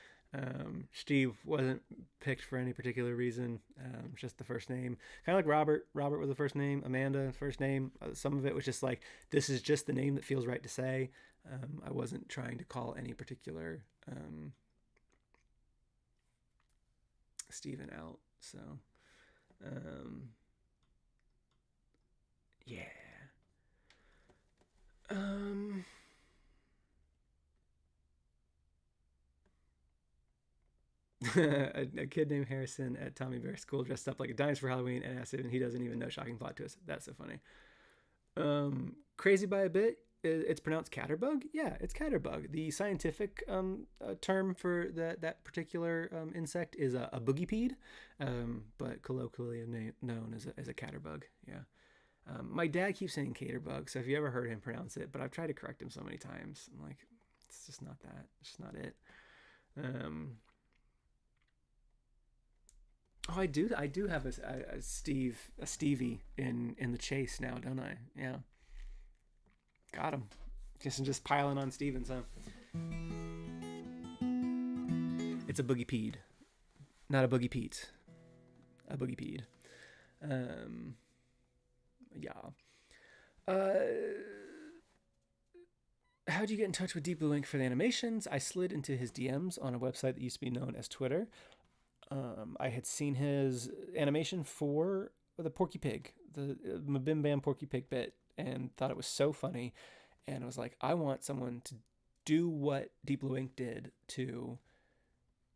Steve wasn't picked for any particular reason. Just the first name. Kind of like Robert. Robert was the first name. Amanda, first name. Some of it was just like, this is just the name that feels right to say. I wasn't trying to call any particular Steven out. So, yeah. A kid named Harrison at Tommy Bear School dressed up like a dinosaur for Halloween and asked him, and he doesn't even know. Shocking plot twist. That's so funny. Crazy by a bit. It's pronounced catterbug. Yeah, it's catterbug. The scientific term for that particular insect is a boogipede, but colloquially known as a catterbug. Yeah. My dad keeps saying caterbug, so if you ever heard him pronounce it, but I've tried to correct him so many times. I'm like, it's just not that. It's just not it. Oh, I do have a Stevie in the chase now, don't I? Yeah. Got him. Just piling on Stevens, huh? It's a boogie peed, not a boogie Pete. A boogie peed. Yeah. How'd you get in touch with Deep Blue Ink for the animations? I slid into his DMs on a website that used to be known as Twitter. I had seen his animation for the Porky Pig, the Mabim Bam Porky Pig bit, and thought it was so funny. And I was like, I want someone to do what Deep Blue Ink did to,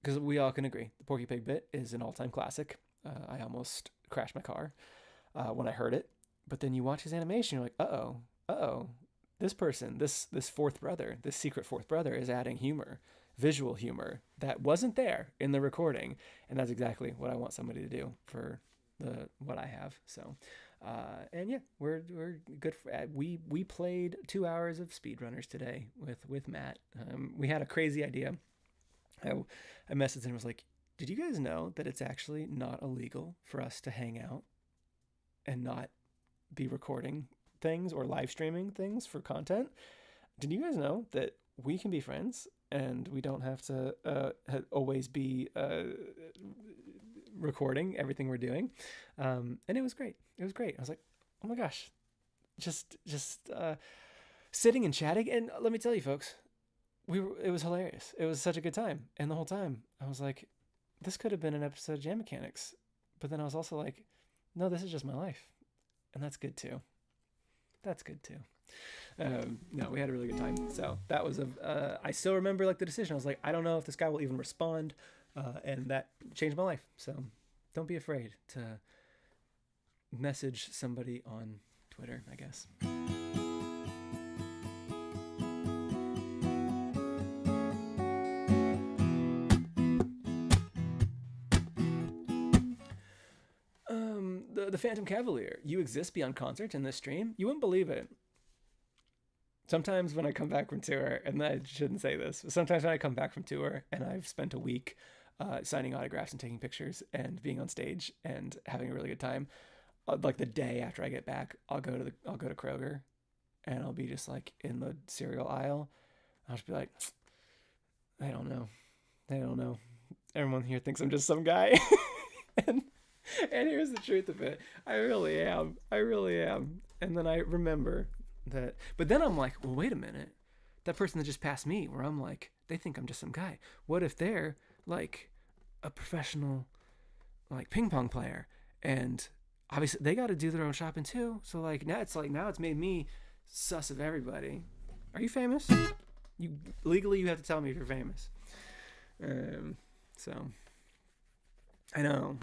because we all can agree, the Porky Pig bit is an all-time classic. I almost crashed my car when I heard it. But then you watch his animation, you're like, uh-oh, this person, this fourth brother, this secret fourth brother is adding humor, visual humor that wasn't there in the recording. And that's exactly what I want somebody to do for what I have. So, and yeah, we're good. We played 2 hours of speedrunners today with Matt. We had a crazy idea. I messaged him and was like, did you guys know that it's actually not illegal for us to hang out and not be recording things or live streaming things for content? Did you guys know that we can be friends and we don't have to always be recording everything we're doing? And it was great. I was like, oh my gosh, just sitting and chatting. And let me tell you, folks, it was hilarious. It was such a good time. And the whole time I was like, this could have been an episode of Jam Mechanics. But then I was also like, no, this is just my life. And that's good too. No, we had a really good time. So that was I still remember like the decision. I was like, I don't know if this guy will even respond. And that changed my life. So don't be afraid to message somebody on Twitter, I guess. The Phantom Cavalier. You exist beyond concert in this stream? You wouldn't believe it. Sometimes when I come back from tour, and I shouldn't say this, but sometimes when I come back from tour and I've spent a week signing autographs and taking pictures and being on stage and having a really good time, like the day after I get back, I'll go to Kroger and I'll be just like in the cereal aisle. I'll just be like, I don't know. Everyone here thinks I'm just some guy. And here's the truth of it. I really am. And then I remember that. But then I'm like, well, wait a minute. That person that just passed me, where I'm like, they think I'm just some guy. What if they're like a professional like ping pong player? And obviously they got to do their own shopping too. So like now it's made me sus of everybody. Are you famous? You legally you have to tell me if you're famous. So I know.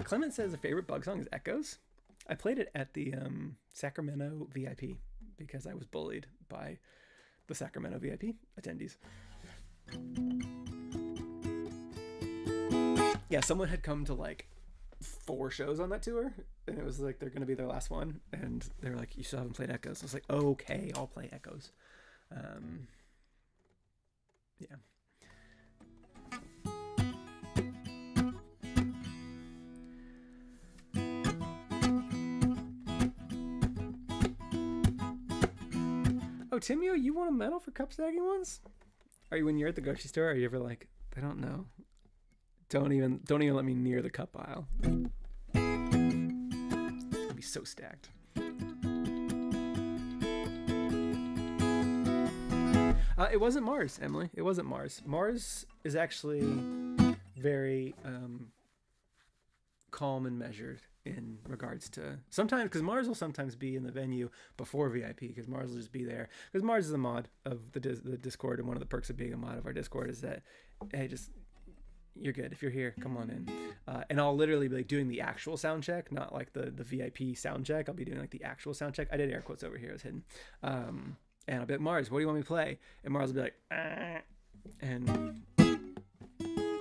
Clement says a favorite Bug song is Echoes. I played it at the Sacramento VIP because I was bullied by the Sacramento VIP attendees. Yeah, someone had come to like 4 shows on that tour, and it was like they're gonna be their last one, and they were like, "You still haven't played Echoes." I was like, "Okay, I'll play Echoes." Yeah. Oh, Timio, you want a medal for cup stacking ones? Are you, when you're at the grocery store, are you ever like, I don't know. Don't even let me near the cup aisle. It'd be so stacked. It wasn't Mars, Emily. It wasn't Mars. Mars is actually very calm and measured in regards to sometimes, because Mars will sometimes be in the venue before VIP, because Mars will just be there because Mars is a mod of the Discord, and one of the perks of being a mod of our Discord is that, hey, just, you're good if you're here, come on in. And I'll literally be like doing the actual sound check, not like the VIP sound check. I'll be doing like the actual sound check. I did air quotes over here, it was hidden. And I'll be like, Mars, what do you want me to play? And Mars will be like, and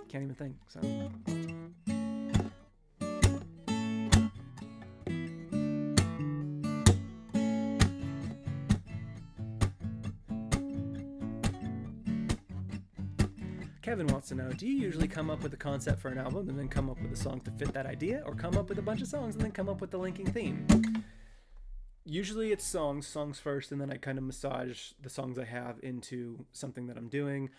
can't even think. So Kevin wants to know, do you usually come up with a concept for an album and then come up with a song to fit that idea, or come up with a bunch of songs and then come up with the linking theme? Usually it's songs first, and then I kind of massage the songs I have into something that I'm doing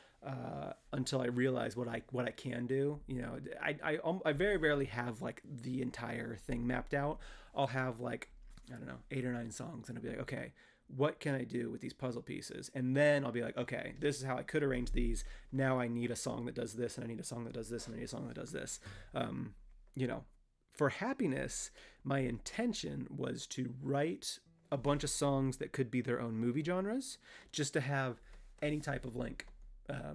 until I realize what I can do. You know, I very rarely have like the entire thing mapped out. I'll have like, I don't know, 8 or 9 songs, and I'll be like, okay, what can I do with these puzzle pieces? And then I'll be like, okay, this is how I could arrange these. Now I need a song that does this, and I need a song that does this, and I need a song that does this. You know, for Happiness, my intention was to write a bunch of songs that could be their own movie genres, just to have any type of link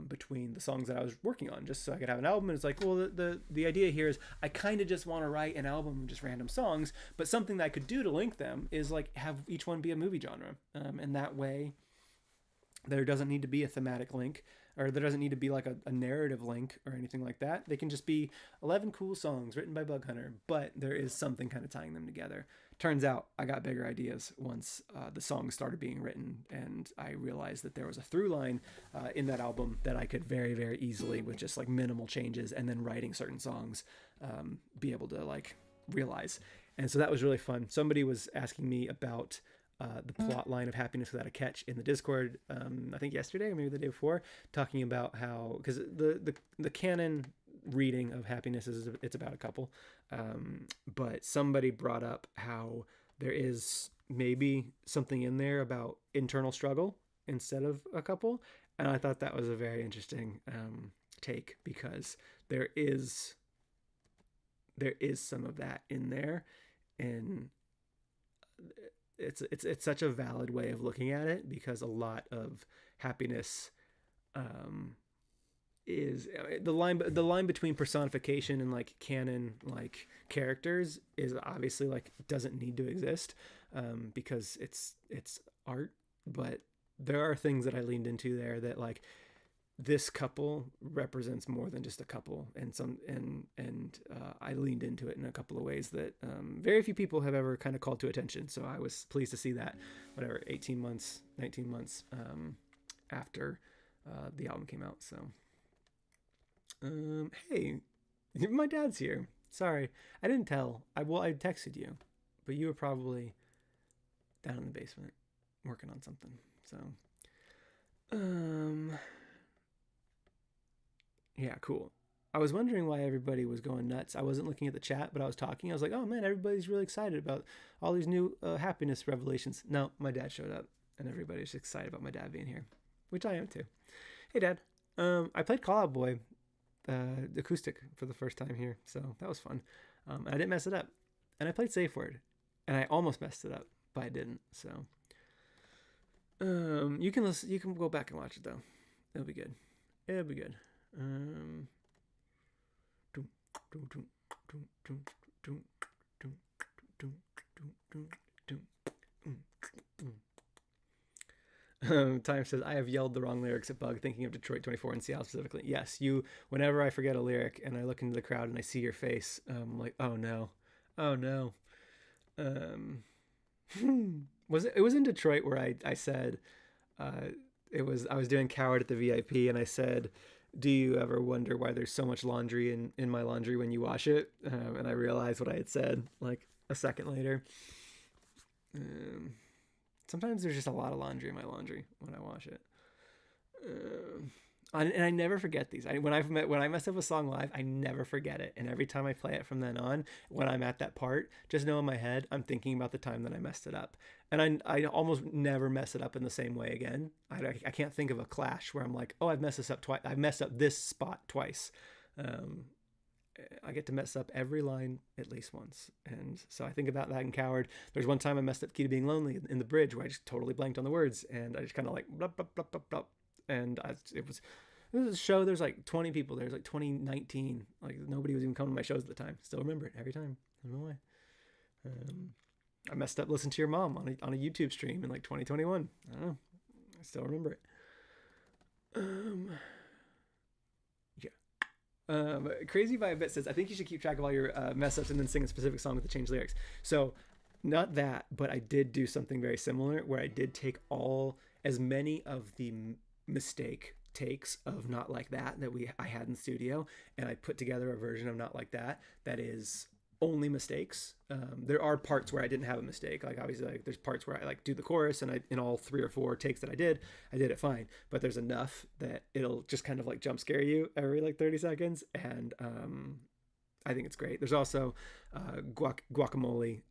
between the songs that I was working on, just so I could have an album. And it's like, well, the idea here is I kind of just want to write an album of just random songs, but something that I could do to link them is like have each one be a movie genre. And that way there doesn't need to be a thematic link, or there doesn't need to be like a narrative link or anything like that. They can just be 11 cool songs written by Bug Hunter, but there is something kind of tying them together. Turns out I got bigger ideas once the songs started being written, and I realized that there was a through line in that album that I could very, very easily, with just like minimal changes and then writing certain songs, be able to like realize. And so that was really fun. Somebody was asking me about the plot line of Happiness Without a Catch in the Discord, I think yesterday or maybe the day before, talking about how, because the canon reading of Happiness is it's about a couple, but somebody brought up how there is maybe something in there about internal struggle instead of a couple, and I thought that was a very interesting take, because there is some of that in there, and it's such a valid way of looking at it, because a lot of Happiness is the line between personification and like canon like characters is obviously like doesn't need to exist, because it's art, but there are things that I leaned into there that like this couple represents more than just a couple, and I leaned into it in a couple of ways that very few people have ever kind of called to attention. So I was pleased to see that, 19 months after the album came out. So hey, my dad's here. Sorry, I didn't tell. I texted you, but you were probably down in the basement working on something. So yeah, cool. I was wondering why everybody was going nuts. I wasn't looking at the chat, but I was talking. I was like, oh man, everybody's really excited about all these new Happiness revelations. No, my dad showed up, and everybody's excited about my dad being here, which I am too. Hey, Dad. I played Call Out Boy, acoustic, for the first time here, so that was fun. I didn't mess it up. And I played Safe Word, and I almost messed it up, but I didn't. So you can go back and watch it though. It'll be good. Time says, I have yelled the wrong lyrics at Bug, thinking of Detroit 24 and Seattle specifically. Yes, you, whenever I forget a lyric and I look into the crowd and I see your face, I'm like, oh no. Oh no. It was in Detroit where I said, I was doing Coward at the VIP and I said, do you ever wonder why there's so much laundry in my laundry when you wash it? And I realized what I had said like a second later. Sometimes there's just a lot of laundry in my laundry when I wash it. And I never forget these. When I mess up a song live, I never forget it. And every time I play it from then on, when I'm at that part, just know in my head, I'm thinking about the time that I messed it up. And I almost never mess it up in the same way again. I can't think of a clash where I'm like, oh, I've messed this up twice. I've messed up this spot twice. I get to mess up every line at least once. And so I think about that in Coward. There's one time I messed up Key to Being Lonely in the bridge where I just totally blanked on the words. And I just kind of like, blah, blah, blah, blah, blah. And it was a show. There's like 20 people there. It was like 2019. Like nobody was even coming to my shows at the time. Still remember it every time. I don't know why. I messed up Listen to Your Mom on a YouTube stream in like 2021. I don't know. I still remember it. Crazy by a Bit says, I think you should keep track of all your mess ups and then sing a specific song with the changed lyrics. So not that, but I did do something very similar where I did take as many of the mistake takes of Not Like That I had in studio, and I put together a version of Not Like That is only mistakes. There are parts where I didn't have a mistake. Like obviously, like there's parts where I like do the chorus, and in all 3 or 4 takes that I did it fine. But there's enough that it'll just kind of like jump scare you every like 30 seconds, and I think it's great. There's also guacamole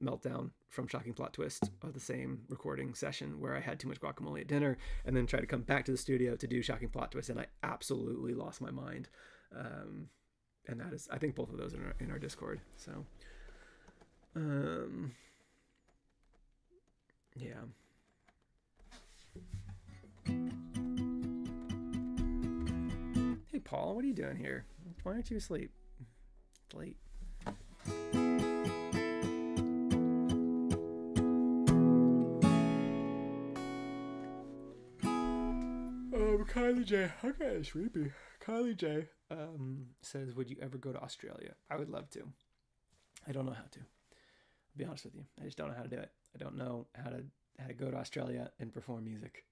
meltdown from Shocking Plot Twist of the same recording session where I had too much guacamole at dinner and then tried to come back to the studio to do Shocking Plot Twist, and I absolutely lost my mind. And that is, I think both of those are in our Discord. So, yeah. Hey, Paul, what are you doing here? Why aren't you asleep? It's late. Kylie J. I'm kind of sleepy. Kylie J. Says, would you ever go to Australia? I would love to. I don't know how to. I'll be honest with you. I just don't know how to do it. I don't know how to go to Australia and perform music.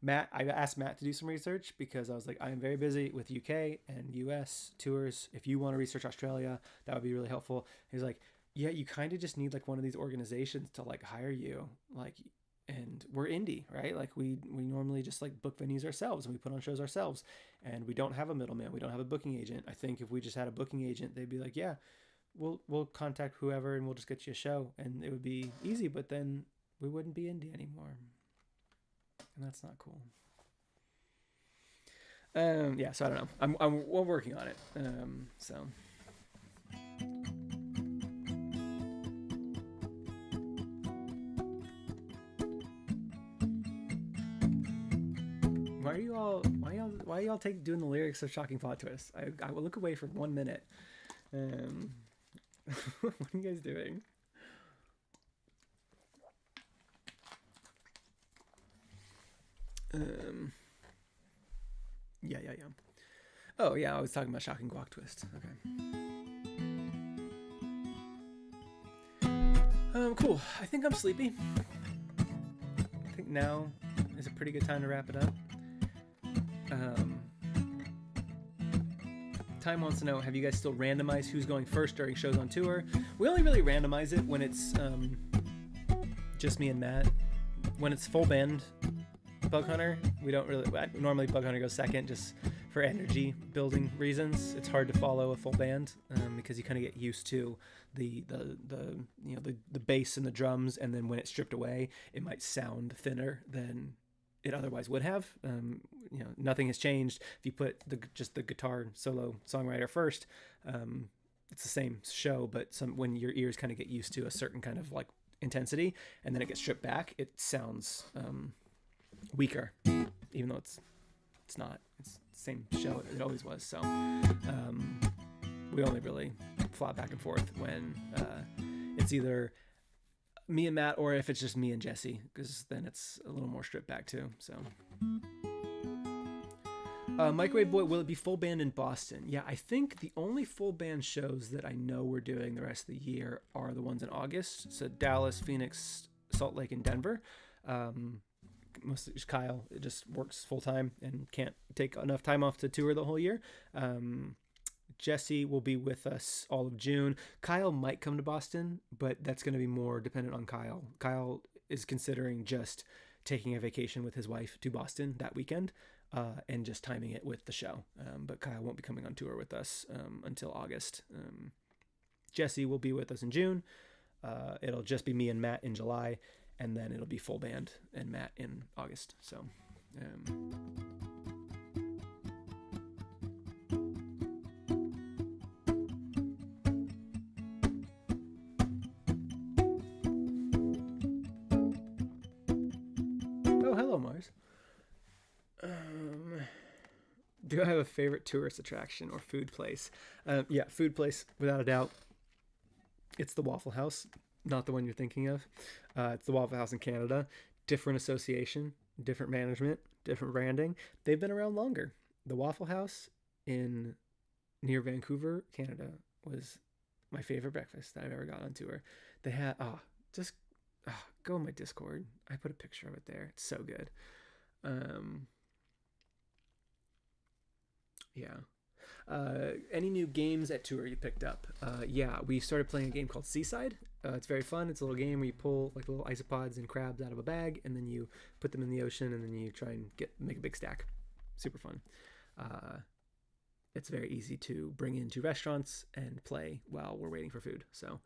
I asked Matt to do some research because I was like, I am very busy with UK and US tours. If you want to research Australia, that would be really helpful. He's like, yeah, you kind of just need like one of these organizations to like hire you. Like, and we're indie, right? Like we normally just like book venues ourselves and we put on shows ourselves, and we don't have a middleman. We don't have a booking agent. I think if we just had a booking agent, they'd be like, yeah, we'll contact whoever and we'll just get you a show, and it would be easy, but then we wouldn't be indie anymore. And that's not cool. Yeah, so I don't know. We're working on it. So. Why y'all doing the lyrics of Shocking Plot Twist? I will look away for 1 minute. What are you guys doing? Yeah. Oh yeah, I was talking about Shocking Guac Twist. Okay. Cool. I think I'm sleepy. I think now is a pretty good time to wrap it up. Time wants to know, have you guys still randomized who's going first during shows on tour? We only really randomize it when it's just me and Matt. When it's full band Bug Hunter, we don't really, normally Bug Hunter goes second just for energy building reasons. It's hard to follow a full band because you kind of get used to the bass and the drums, and then when it's stripped away, it might sound thinner than it otherwise would have. Nothing has changed. If you put just the guitar solo songwriter first, it's the same show, but when your ears kind of get used to a certain kind of like intensity, and then it gets stripped back, it sounds weaker, even though it's not. It's the same show it always was. So we only really flop back and forth when it's either me and Matt, or if it's just me and Jesse, because then it's a little more stripped back too. So Microwave Boy, will it be full band in Boston? Yeah, I think the only full band shows that I know we're doing the rest of the year are the ones in August. So Dallas, Phoenix, Salt Lake, and Denver. Mostly just Kyle. It just works full time and can't take enough time off to tour the whole year. Jesse will be with us all of June. Kyle might come to Boston, but that's going to be more dependent on Kyle. Kyle is considering just taking a vacation with his wife to Boston that weekend and just timing it with the show. But Kyle won't be coming on tour with us until August. Jesse will be with us in June. It'll just be me and Matt in July, and then it'll be full band and Matt in August. So oh, hello, Mars. Do I have a favorite tourist attraction or food place? Yeah, food place, without a doubt. It's the Waffle House, not the one you're thinking of. It's the Waffle House in Canada. Different association, different management, different branding. They've been around longer. The Waffle House near Vancouver, Canada, was my favorite breakfast that I've ever got on tour. They had, go on my Discord. I put a picture of it there. It's so good. Yeah. Any new games at tour you picked up? Yeah, we started playing a game called Seaside. It's very fun. It's a little game where you pull like little isopods and crabs out of a bag, and then you put them in the ocean, and then you try and make a big stack. Super fun. It's very easy to bring into restaurants and play while we're waiting for food. So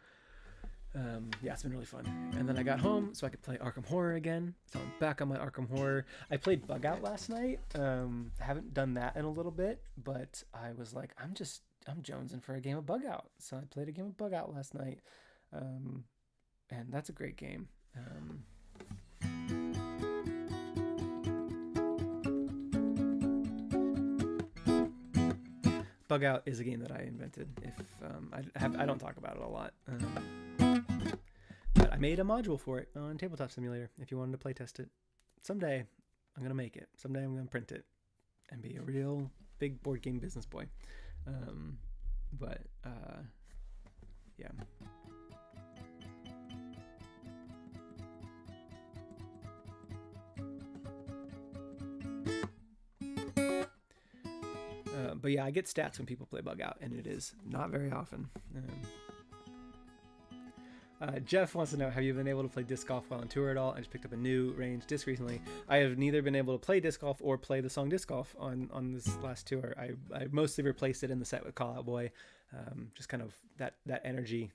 yeah, it's been really fun. And then I got home so I could play Arkham Horror again. So I'm back on my Arkham Horror. I played Bug Out last night. I haven't done that in a little bit, but I was like, I'm jonesing for a game of Bug Out. So I played a game of Bug Out last night. And that's a great game. Bug Out is a game that I invented. I don't talk about it a lot. But I made a module for it on Tabletop Simulator if you wanted to play test it. Someday I'm going to make it. Someday I'm going to print it and be a real big board game business boy. Yeah. But yeah, I get stats when people play Bug Out, and it is not very often. Jeff wants to know, have you been able to play disc golf while on tour at all? I just picked up a new range disc recently. I have neither been able to play disc golf or play the song disc golf on this last tour. I mostly replaced it in the set with Call Out Boy. Just kind of that energy.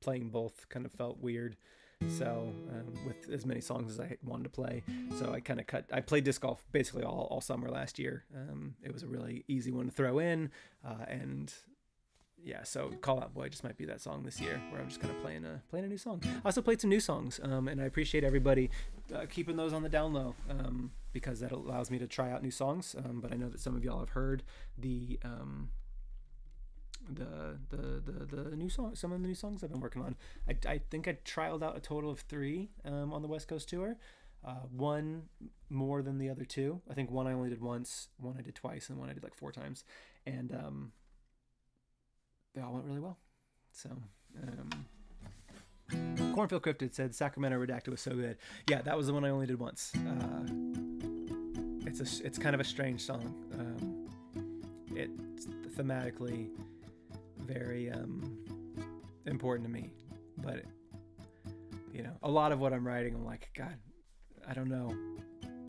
Playing both kind of felt weird. So with as many songs as I wanted to play, so I played disc golf basically all summer last year. It was a really easy one to throw in, and yeah, so Call Out Boy just might be that song this year where I'm just kind of playing a new song. I also played some new songs, and I appreciate everybody keeping those on the down low, because that allows me to try out new songs. But I know that some of y'all have heard the new song, some of the new songs I've been working on. I think I trialed out a total of 3 on the West Coast tour. One more than the other 2. I think one I only did once, one I did twice, and one I did like 4 times. And they all went really well. So Cornfield Cryptid said Sacramento Redacted was so good. Yeah, that was the one I only did once. It's kind of a strange song. It's thematically very important to me, but a lot of what I'm writing, I'm like, God, I don't know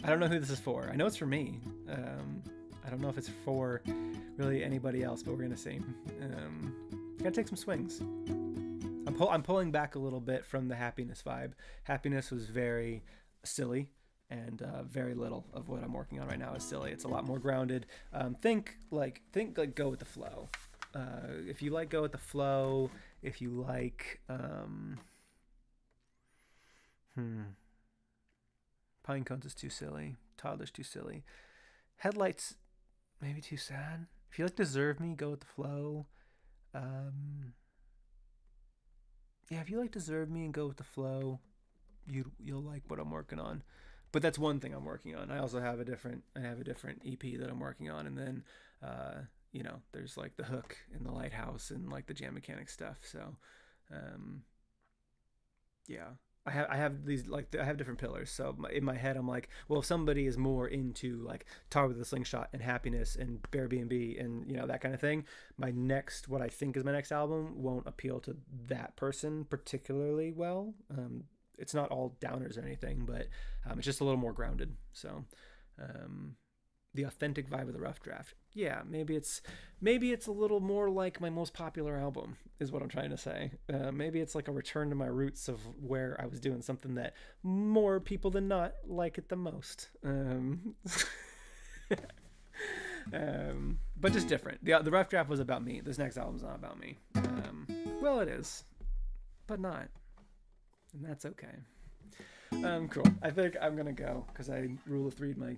who this is for. I know it's for me. I don't know if it's for really anybody else, but we're gonna see. Gotta take some swings. I'm pulling back a little bit from the Happiness vibe. Happiness was very silly, and very little of what I'm working on right now is silly. It's a lot more grounded. Think like go with the flow. If you like go with the flow, if you like Pine Cones is too silly, Toddler's too silly, Headlights maybe too sad, If you like Deserve Me, go with the flow. Um, yeah, if you like Deserve Me and go with the flow, you'll like what I'm working on. But that's one thing I'm working on. I also have a different EP that I'm working on, and then there's like the hook and the lighthouse and like the jam mechanic stuff. So um, yeah, I have these, like, I have different pillars. So in my head I'm like, well, if somebody is more into like Tar with a Slingshot and Happiness and Bear B&B and that kind of thing, what I think is my next album won't appeal to that person particularly well. It's not all downers or anything, but it's just a little more grounded. So um, the authentic vibe of the rough draft. Yeah, maybe it's a little more like my most popular album, is what I'm trying to say. Maybe it's like a return to my roots of where I was doing something that more people than not like it the most. But just different. The rough draft was about me. This next album's not about me. Well, it is, but not, and that's okay. Cool. I think I'm gonna go because I rule of three'd my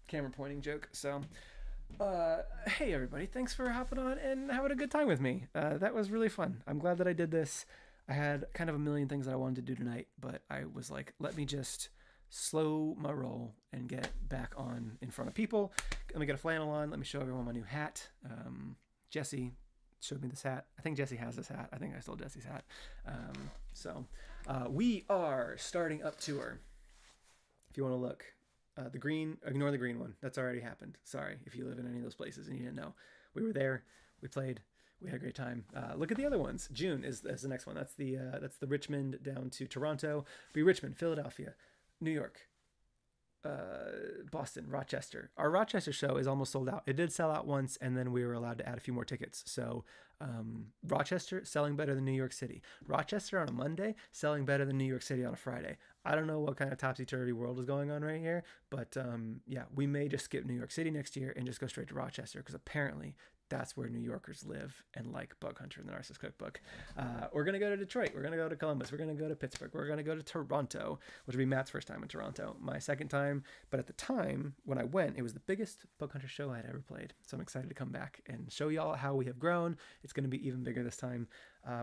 camera pointing joke. So, hey everybody, thanks for hopping on and having a good time with me. That was really fun. I'm glad that I did this. I had kind of a million things that I wanted to do tonight, but I was like, let me just slow my roll and get back on in front of people. Let me get a flannel on. Let me show everyone my new hat. Jesse showed me this hat. I think Jesse has this hat. I think I stole Jesse's hat. We are starting up tour. If you want to look. The green, ignore the green one. That's already happened. Sorry if you live in any of those places and you didn't know. We were there. We played. We had a great time. Look at the other ones. June is the next one. That's the Richmond down to Toronto. Be Richmond, Philadelphia, New York, Boston, Rochester. Our Rochester show is almost sold out. It did sell out once, and then we were allowed to add a few more tickets. So Rochester selling better than New York City. Rochester on a Monday selling better than New York City on a Friday. I don't know what kind of topsy-turvy world is going on right here, but yeah, we may just skip New York City next year and just go straight to Rochester, because apparently that's where New Yorkers live and like Bug Hunter and the Narcissus Cookbook. We're going to go to Detroit. We're going to go to Columbus. We're going to go to Pittsburgh. We're going to go to Toronto, which will be Matt's first time in Toronto, my second time. But at the time when I went, it was the biggest Bug Hunter show I'd ever played. So I'm excited to come back and show y'all how we have grown. It's going to be even bigger this time.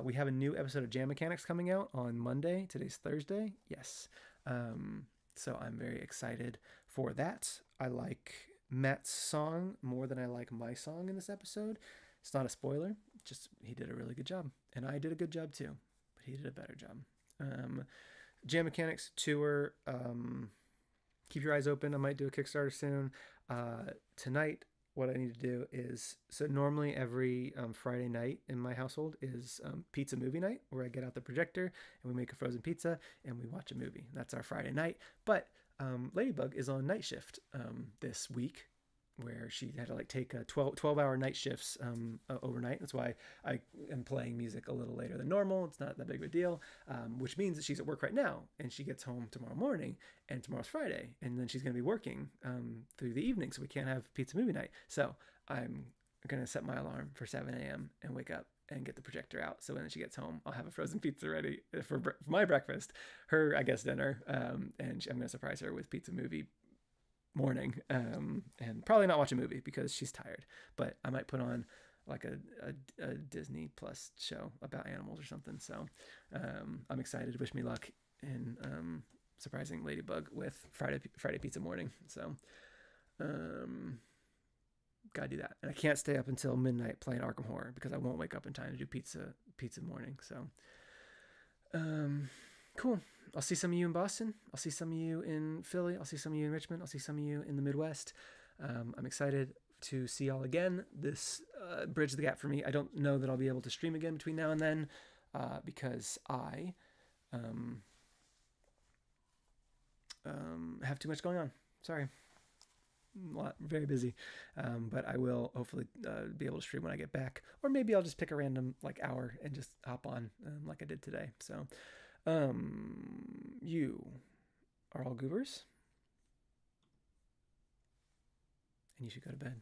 We have a new episode of Jam Mechanics coming out on Monday. Today's Thursday. Yes. So I'm very excited for that. I like Matt's song more than I like my song in this episode. It's not a spoiler, just he did a really good job, and I did a good job too, but he did a better job. Jam Mechanics tour. Keep your eyes open. I might do a Kickstarter soon. Tonight, what I need to do is, so normally every Friday night in my household is pizza movie night, where I get out the projector and we make a frozen pizza and we watch a movie. That's our Friday night. But Ladybug is on night shift this week, where she had to like take 12-hour night shifts overnight. That's why I am playing music a little later than normal. It's not that big of a deal, which means that she's at work right now, and she gets home tomorrow morning, and tomorrow's Friday, and then she's going to be working through the evening, so we can't have pizza movie night. So I'm going to set my alarm for 7 a.m. and wake up and get the projector out, so when she gets home, I'll have a frozen pizza ready for my breakfast, her, I guess, dinner, and I'm going to surprise her with pizza movie morning, and probably not watch a movie because she's tired, but I might put on like a Disney Plus show about animals or something. So I'm excited. Wish me luck in surprising Ladybug with Friday pizza morning. So gotta do that, and I can't stay up until midnight playing Arkham Horror because I won't wake up in time to do pizza morning. So cool. I'll see some of you in Boston. I'll see some of you in Philly. I'll see some of you in Richmond. I'll see some of you in the Midwest. I'm excited to see y'all again. This bridged the gap for me. I don't know that I'll be able to stream again between now and then because I have too much going on. Sorry. Very busy, but I will hopefully be able to stream when I get back, or maybe I'll just pick a random like hour and just hop on like I did today. So you are all goobers, and you should go to bed.